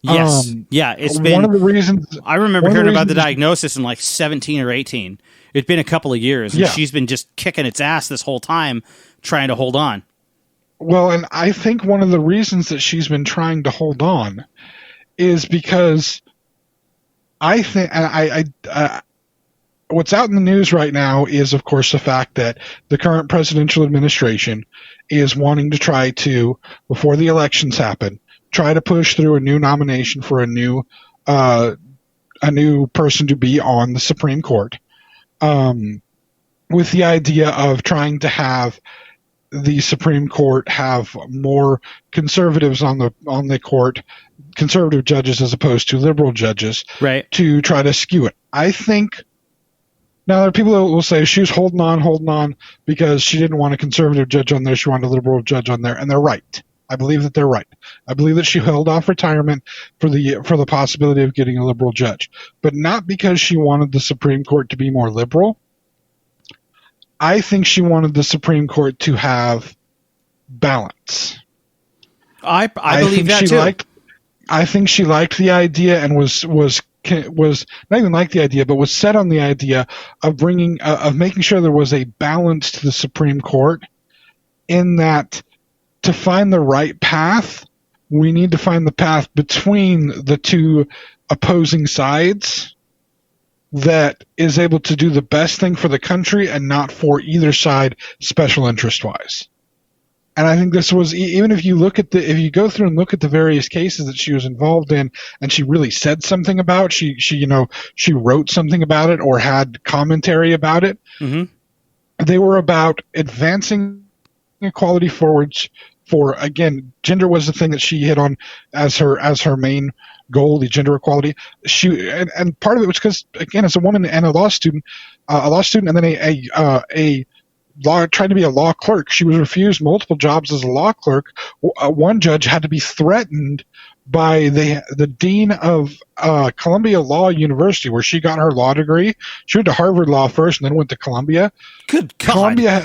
Yes. It's been one of the reasons. I remember hearing about the diagnosis in like 17 or 18. It's been a couple of years, and she's been just kicking its ass this whole time, trying to hold on. Well, and I think one of the reasons that she's been trying to hold on is because I think what's out in the news right now is, of course, the fact that the current presidential administration is wanting to try to, before the elections happen, try to push through a new nomination for a new person to be on the Supreme Court, with the idea of trying to have the Supreme Court have more conservatives on the court, conservative judges as opposed to liberal judges, right, to try to skew it. I think now there are people that will say she was holding on because she didn't want a conservative judge on there, she wanted a liberal judge on there, and they're right. I believe that they're right. I believe that she held off retirement for the possibility of getting a liberal judge, but not because she wanted the Supreme Court to be more liberal. I think she wanted the Supreme Court to have balance. I believe that too. I think she liked the idea and was not even like the idea, but was set on the idea of making sure there was a balance to the Supreme Court, in that to find the right path, we need to find the path between the two opposing sides that is able to do the best thing for the country and not for either side special interest wise. And I think this was, even if you go through and look at the various cases that she was involved in and she really said something about, she wrote something about it or had commentary about it. Mm-hmm. They were about advancing equality forwards for, again, gender was the thing that she hit on as her main goal, the gender equality. And part of it was because, again, as a woman and a law student, a law student, and then a law, trying to be a law clerk. She was refused multiple jobs as a law clerk. One judge had to be threatened by the dean of Columbia Law University, where she got her law degree. She went to Harvard Law first, and then went to Columbia. Good God. Columbia,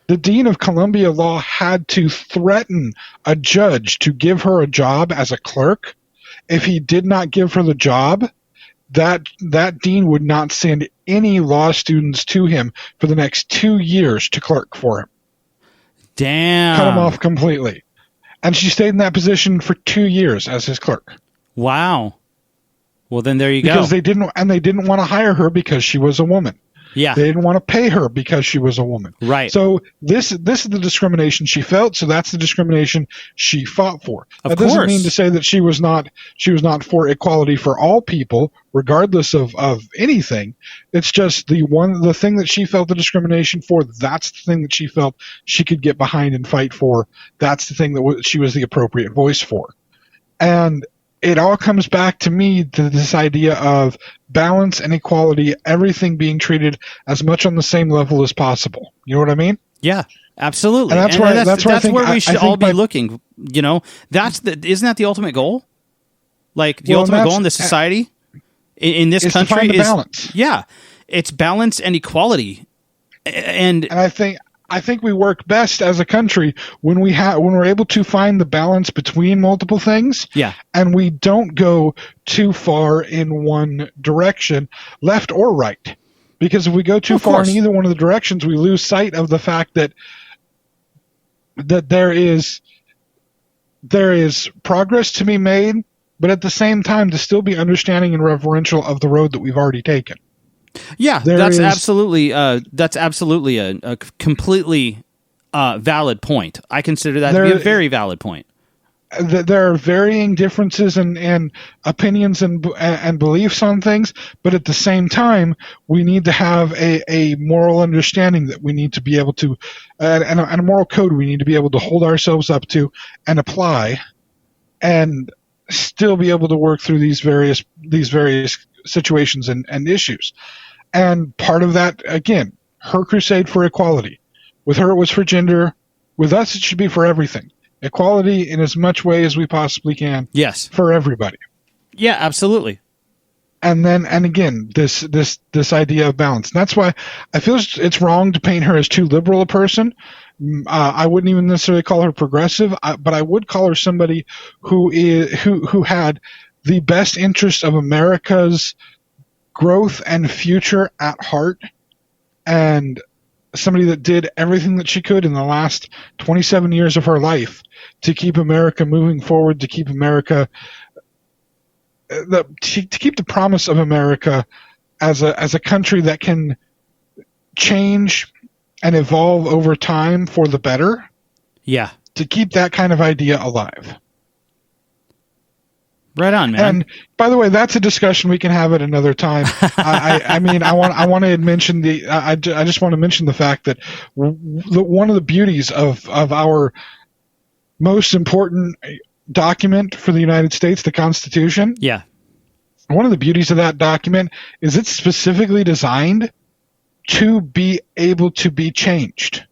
the dean of Columbia Law had to threaten a judge to give her a job as a clerk. If he did not give her the job, that dean would not send any law students to him for the next 2 years to clerk for him. Damn. Cut him off completely. And she stayed in that position for 2 years as his clerk. Wow. Well, then there you go. Because they didn't want to hire her because she was a woman. Yeah. They didn't want to pay her because she was a woman. Right. So this is the discrimination she felt. So that's the discrimination she fought for. That doesn't mean to say that she was not for equality for all people, regardless of anything. It's just the thing that she felt the discrimination for. That's the thing that she felt she could get behind and fight for. That's the thing that she was the appropriate voice for. And it all comes back to me to this idea of balance and equality, everything being treated as much on the same level as possible. You know what I mean? Yeah, absolutely. And that's where we should all be looking. You know, isn't that the ultimate goal? Like the ultimate goal in this society, in this country, to find the balance. Yeah, it's balance and equality. And I think we work best as a country when we're able to find the balance between multiple things. Yeah. And we don't go too far in one direction, left or right. Because if we go too far in either one of the directions, we lose sight of the fact that there is progress to be made, but at the same time to still be understanding and reverential of the road that we've already taken. Yeah, that's absolutely a completely valid point. I consider that to be a very valid point. There are varying differences and opinions and beliefs on things, but at the same time, we need to have a moral understanding that we need to be able to, and a moral code we need to be able to hold ourselves up to and apply, and still be able to work through these various situations and issues. And part of that, again, her crusade for equality. With her, it was for gender. With us, it should be for everything. Equality in as much way as we possibly can. Yes. For everybody. Yeah, absolutely. And again, this idea of balance. And that's why I feel it's wrong to paint her as too liberal a person. I wouldn't even necessarily call her progressive, but I would call her somebody who had the best interest of America's growth and future at heart, and somebody that did everything that she could in the last 27 years of her life to keep America moving forward, to keep America to keep the promise of America as a country that can change and evolve over time for the better. Yeah. To keep that kind of idea alive. Right on, man. And by the way, that's a discussion we can have at another time. I want to mention I just want to mention the fact that one of the beauties of our most important document for the United States, the Constitution. Yeah. One of the beauties of that document is it's specifically designed to be able to be changed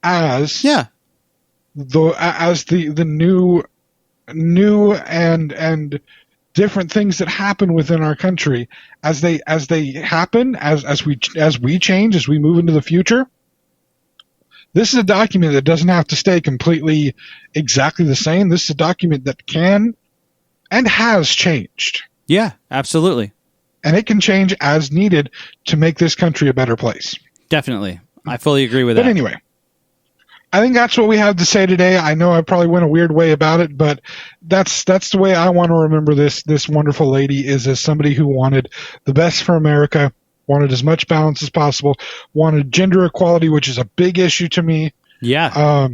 as the new and different things that happen within our country as they happen, as we change, as we move into the future. This is a document that doesn't have to stay completely exactly the same. This is a document that can and has changed. Yeah, absolutely. And it can change as needed to make this country a better place. Definitely. I fully agree with that. But anyway, I think that's what we have to say today. I know I probably went a weird way about it, but that's the way I want to remember this wonderful lady, is as somebody who wanted the best for America, wanted as much balance as possible, wanted gender equality, which is a big issue to me. Yeah.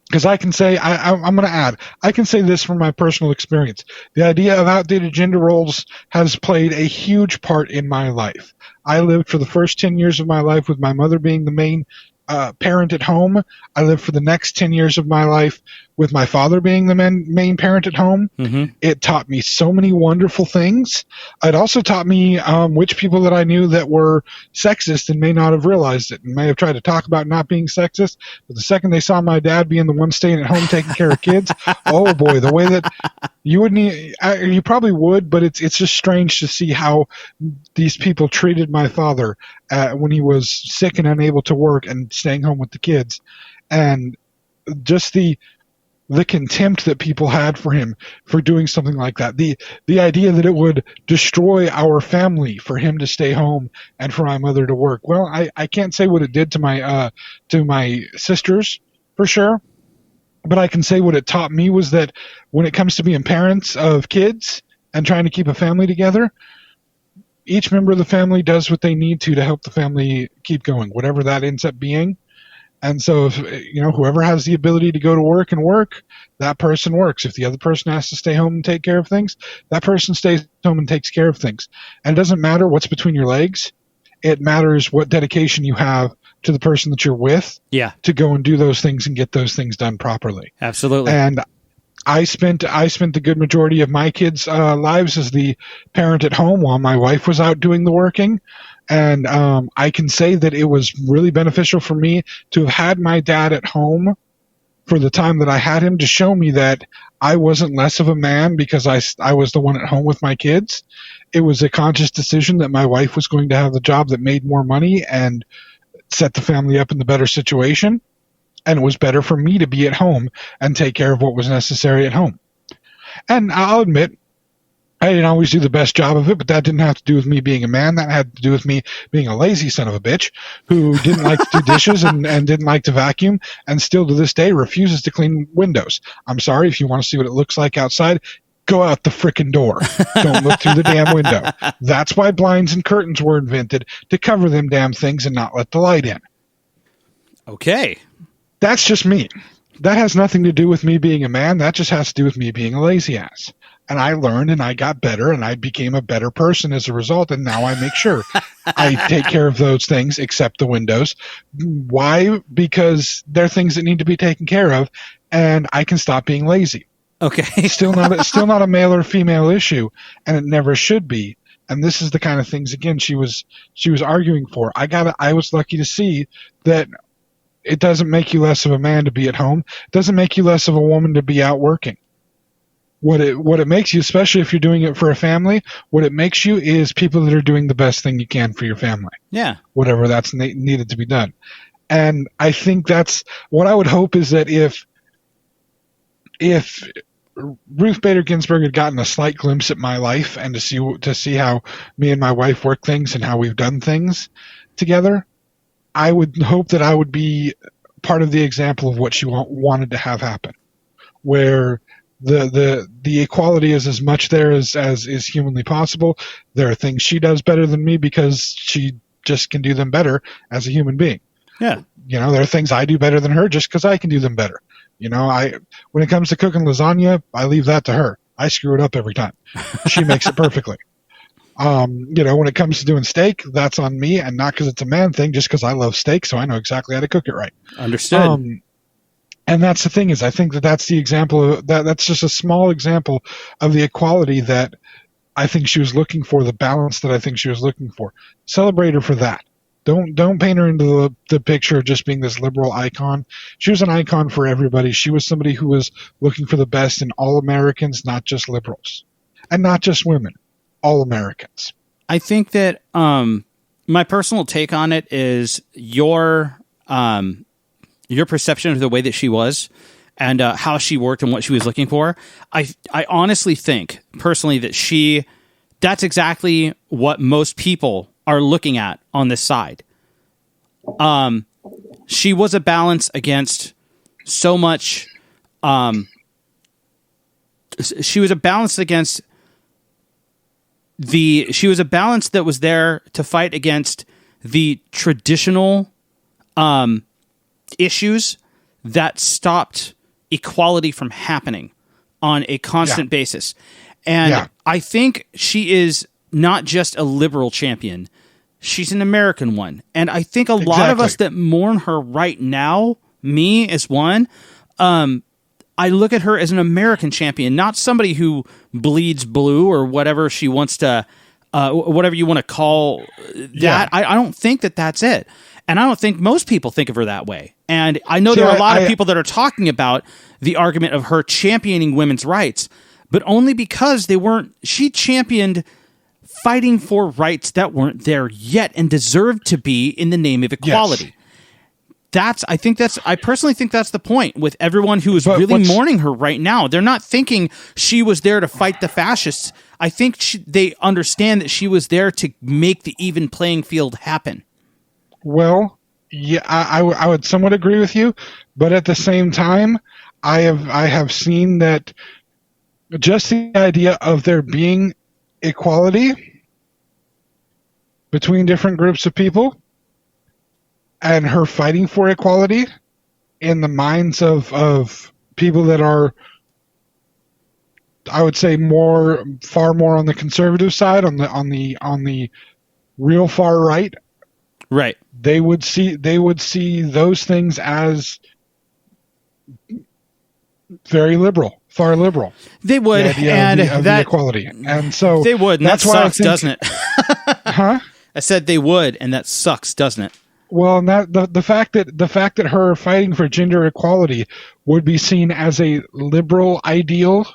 Because I can say, I'm going to add, I can say this from my personal experience. The idea of outdated gender roles has played a huge part in my life. I lived for the first 10 years of my life with my mother being the main parent at home. I lived for the next 10 years of my life with my father being the main parent at home. Mm-hmm. It taught me so many wonderful things. It also taught me which people that I knew that were sexist and may not have realized it and may have tried to talk about not being sexist. But the second they saw my dad being the one staying at home taking care of kids, oh boy, the way that you you probably would, but it's just strange to see how these people treated my father when he was sick and unable to work and staying home with the kids. And just the contempt that people had for him for doing something like that. The idea that it would destroy our family for him to stay home and for my mother to work. Well, I can't say what it did to my sisters for sure, but I can say what it taught me was that when it comes to being parents of kids and trying to keep a family together, each member of the family does what they need to help the family keep going, whatever that ends up being. And so, if whoever has the ability to go to work and work, that person works. If the other person has to stay home and take care of things, that person stays home and takes care of things. And it doesn't matter what's between your legs. It matters what dedication you have to the person that you're with to go and do those things and get those things done properly. Absolutely. And I spent the good majority of my kids' lives as the parent at home while my wife was out doing the working. And I can say that it was really beneficial for me to have had my dad at home for the time that I had him, to show me that I wasn't less of a man because I was the one at home with my kids. It was a conscious decision that my wife was going to have the job that made more money and set the family up in the better situation. And it was better for me to be at home and take care of what was necessary at home. And I'll admit, I didn't always do the best job of it, but that didn't have to do with me being a man. That had to do with me being a lazy son of a bitch who didn't like to do dishes and didn't like to vacuum, and still to this day refuses to clean windows. I'm sorry, if you want to see what it looks like outside, go out the frickin' door. Don't look through the damn window. That's why blinds and curtains were invented, to cover them damn things and not let the light in. Okay. That's just me. That has nothing to do with me being a man. That just has to do with me being a lazy ass. And I learned and I got better and I became a better person as a result. And now I make sure I take care of those things except the windows. Why? Because they're things that need to be taken care of, and I can stop being lazy. Okay. Still not a male or female issue, and it never should be. And this is the kind of things, again, she was arguing for. I was lucky to see that it doesn't make you less of a man to be at home. It doesn't make you less of a woman to be out working. What it makes you, especially if you're doing it for a family, what it makes you is people that are doing the best thing you can for your family. Yeah. Whatever that's needed to be done. And I think that's what I would hope, is that if Ruth Bader Ginsburg had gotten a slight glimpse at my life and to see how me and my wife work things and how we've done things together, I would hope that I would be part of the example of what she wanted to have happen, where the equality is as much there as is humanly possible. There are things she does better than me because she just can do them better as a human being. Yeah. There are things I do better than her just because I can do them better. When it comes to cooking lasagna, I leave that to her. I screw it up every time. She makes it perfectly. When it comes to doing steak, that's on me, and not because it's a man thing, just because I love steak, so I know exactly how to cook it right. Understood. And that's the thing, is I think that's the example of that. That's just a small example of the equality that I think she was looking for, the balance that I think she was looking for. Celebrate her for that. Don't paint her into the picture of just being this liberal icon. She was an icon for everybody. She was somebody who was looking for the best in all Americans, not just liberals, and not just women, all Americans. I think that my personal take on it is your perception of the way that she was and how she worked and what she was looking for. I honestly think personally that that's exactly what most people are looking at on this side. She was a balance against so much. She was a balance against she was a balance that was there to fight against the traditional issues that stopped equality from happening on a constant basis. And I think she is not just a liberal champion. She's an American one. And I think a lot of us that mourn her right now, me as one, I look at her as an American champion, not somebody who bleeds blue or whatever she wants to, whatever you want to call that. Yeah. I don't think that that's it. And I don't think most people think of her that way. And I know there are a lot of people that are talking about the argument of her championing women's rights, but only because she championed fighting for rights that weren't there yet and deserved to be in the name of equality. Yes. I personally think that's the point with everyone who is really mourning her right now. They're not thinking she was there to fight the fascists. I think they understand that she was there to make the even playing field happen. Well, yeah, I would somewhat agree with you, but at the same time, I have seen that just the idea of there being equality between different groups of people and her fighting for equality in the minds of people that are, I would say, far more on the conservative side, on the real far right. Right. They would see those things as very liberal, far liberal. They would, and the equality, and so they would. And that's why sucks, doesn't it? Huh? I said they would, and that sucks, doesn't it? Well, and the fact that her fighting for gender equality would be seen as a liberal ideal,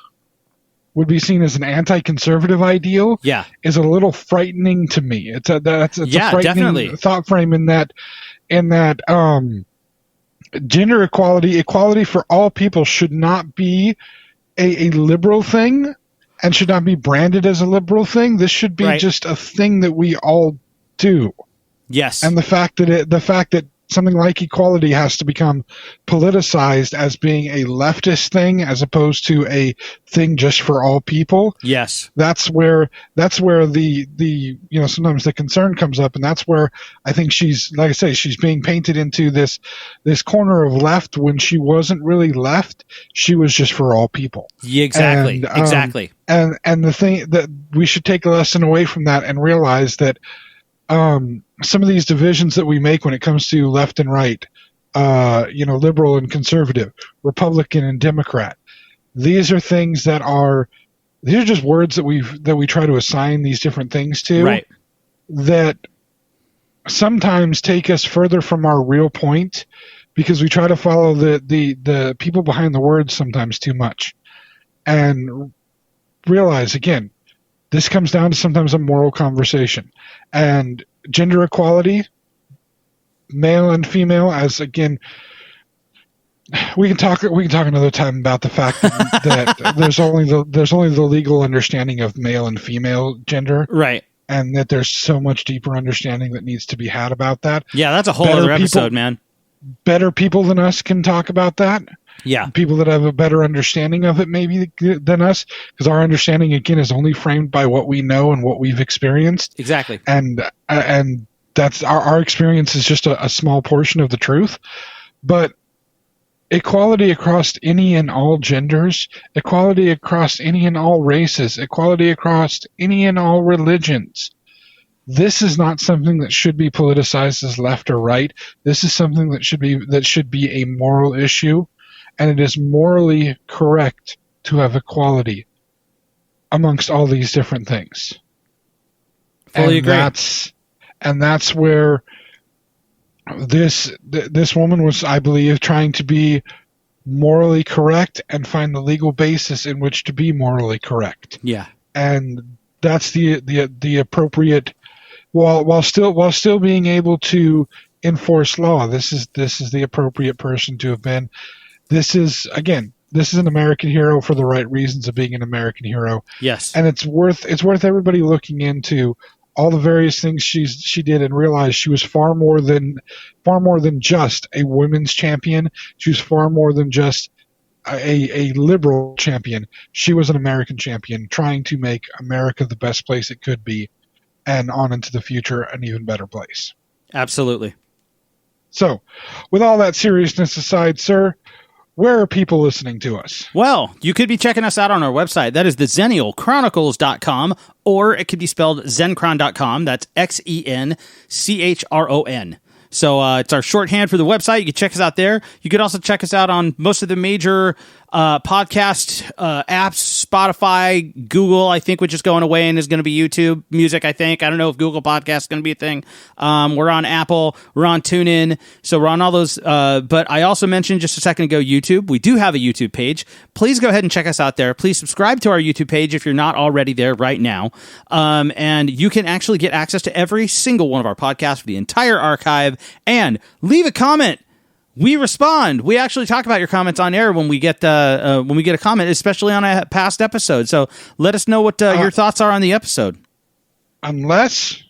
would be seen as an anti-conservative ideal, is a little frightening to me. It's a frightening definitely thought frame in that gender equality for all people should not be a liberal thing and should not be branded as a liberal thing. This should be just a thing that we all do. Yes. And the fact that something like equality has to become politicized as being a leftist thing as opposed to a thing just for all people. Yes. That's where the sometimes the concern comes up, and that's where I think she's, like I say, she's being painted into this corner of left when she wasn't really left. She was just for all people. Yeah, exactly. Exactly. And the thing that we should take a lesson away from that and realize that some of these divisions that we make when it comes to left and right, liberal and conservative, Republican and Democrat, these are things these are just words that we try to assign these different things to, right, that sometimes take us further from our real point because we try to follow the people behind the words sometimes too much, and realize again, this comes down to sometimes a moral conversation. And gender equality, male and female, as again, we can talk another time about the fact that there's only the legal understanding of male and female gender, right, and that there's so much deeper understanding that needs to be had about that. Yeah, that's a whole other episode, man. Better people than us can talk about that. Yeah. People that have a better understanding of it maybe than us, because our understanding, again, is only framed by what we know and what we've experienced. Exactly. And that's our experience is just a small portion of the truth. But equality across any and all genders, equality across any and all races, equality across any and all religions. This is not something that should be politicized as left or right. This is something that should be a moral issue. And it is morally correct to have equality amongst all these different things. Fully agree. That's where this woman was, I believe, trying to be morally correct and find the legal basis in which to be morally correct. Yeah. And that's the appropriate, while still being able to enforce law. This is the appropriate person to have been. This is an American hero for the right reasons of being an American hero. Yes. And it's worth everybody looking into all the various things she did and realize she was far more than just a women's champion. She was far more than just a liberal champion. She was an American champion trying to make America the best place it could be, and on into the future an even better place. Absolutely. So, with all that seriousness aside, sir, where are people listening to us? Well, you could be checking us out on our website. That is the Xennial Chronicles.com, or it could be spelled Zencron.com. That's XENCHRON. So it's our shorthand for the website. You can check us out there. You could also check us out on most of the major podcast apps, Spotify, Google, I think, which is going away and is going to be YouTube Music, I think. I don't know if Google Podcast is going to be a thing. We're on Apple. We're on TuneIn. So we're on all those. But I also mentioned just a second ago YouTube. We do have a YouTube page. Please go ahead and check us out there. Please subscribe to our YouTube page if you're not already there right now. And you can actually get access to every single one of our podcasts for the entire archive. And leave a comment. We respond. We actually talk about your comments on air when we get a comment, especially on a past episode. So let us know what your thoughts are on the episode. Unless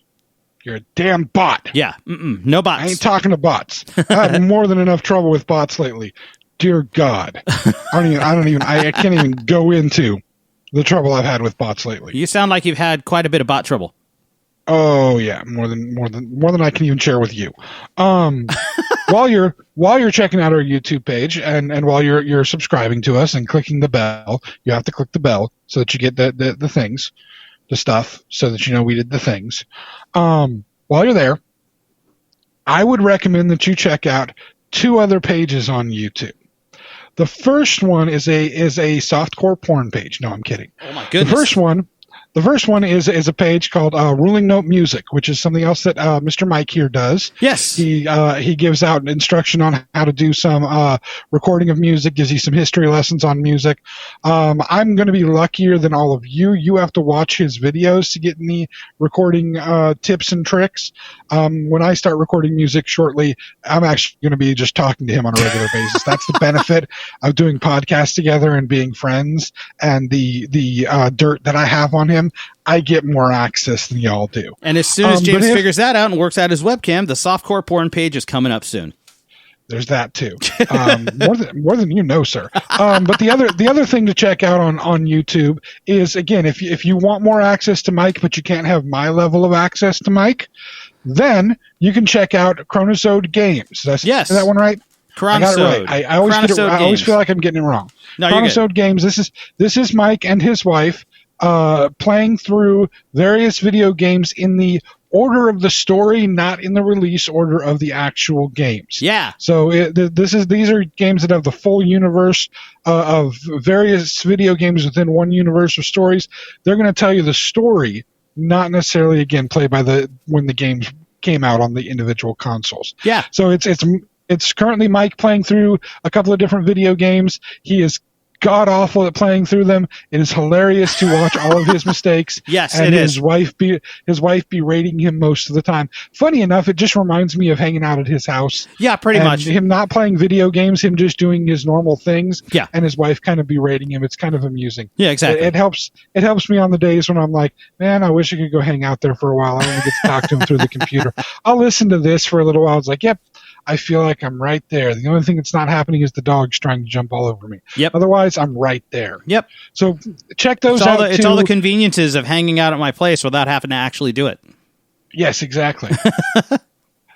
you're a damn bot. Yeah. No bots. I ain't talking to bots. I have more than enough trouble with bots lately. Dear God. I can't even go into the trouble I've had with bots lately. You sound like you've had quite a bit of bot trouble. Oh yeah, more than I can even share with you. While you're checking out our YouTube page and while you're subscribing to us and clicking the bell, you have to click the bell so that you get the things, the stuff, so that you know we did the things. While you're there, I would recommend that you check out 2 other pages on YouTube. The first one is a softcore porn page. No, I'm kidding. Oh my goodness. The first one is a page called Ruling Note Music, which is something else that Mr. Mike here does. Yes. He gives out instruction on how to do some recording of music, gives you some history lessons on music. I'm going to be luckier than all of you. You have to watch his videos to get any recording tips and tricks. When I start recording music shortly, I'm actually going to be just talking to him on a regular basis. That's the benefit of doing podcasts together and being friends, and the dirt that I have on him. I get more access than y'all do. And as soon as James figures that out and works out his webcam, the softcore porn page is coming up soon. There's that too. More than you know, sir. But the other thing to check out on YouTube is, again, if you want more access to Mike, but you can't have my level of access to Mike, then you can check out Chronosode Games. Is that one right? Chronosode. I got it right. I always get it, I always feel like I'm getting it wrong. No, Chronosode Games. This is Mike and his wife playing through various video games in the order of the story, not in the release order of the actual games. Yeah. So these are games that have the full universe of various video games within one universe of stories. They're going to tell you the story, not necessarily, again, play by when the games came out on the individual consoles. Yeah. So it's currently Mike playing through a couple of different video games. He is god awful at playing through them. It is hilarious to watch all of his mistakes. Yes, and his wife berating him most of the time. Funny enough, it just reminds me of hanging out at his house. Yeah, pretty much. Him not playing video games, him just doing his normal things. Yeah, and his wife kind of berating him. It's kind of amusing. Yeah, exactly. It helps me on the days when I'm like, man, I wish I could go hang out there for a while. I want to get to talk to him through the computer. I'll listen to this for a little while. It's like, yep. I feel like I'm right there. The only thing that's not happening is the dog's trying to jump all over me. Yep. Otherwise, I'm right there. Yep. So check those out. It's all the conveniences of hanging out at my place without having to actually do it. Yes, exactly.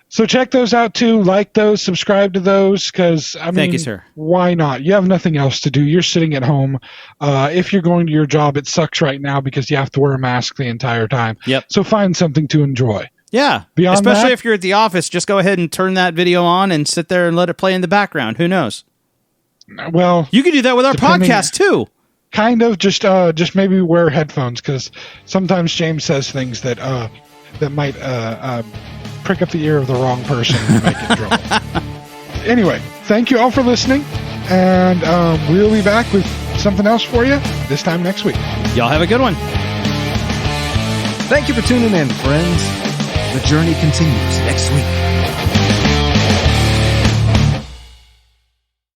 So check those out too. Like those, subscribe to those, because thank you, sir. Why not? You have nothing else to do. You're sitting at home. If you're going to your job, it sucks right now because you have to wear a mask the entire time. Yep. So find something to enjoy. Yeah, especially if you're at the office, just go ahead and turn that video on and sit there and let it play in the background. Who knows? Well, you can do that with our podcast too. Kind of, just maybe wear headphones, because sometimes James says things that might prick up the ear of the wrong person and make it trouble. Anyway, thank you all for listening, and we'll be back with something else for you this time next week. Y'all have a good one. Thank you for tuning in, friends. The journey continues next week.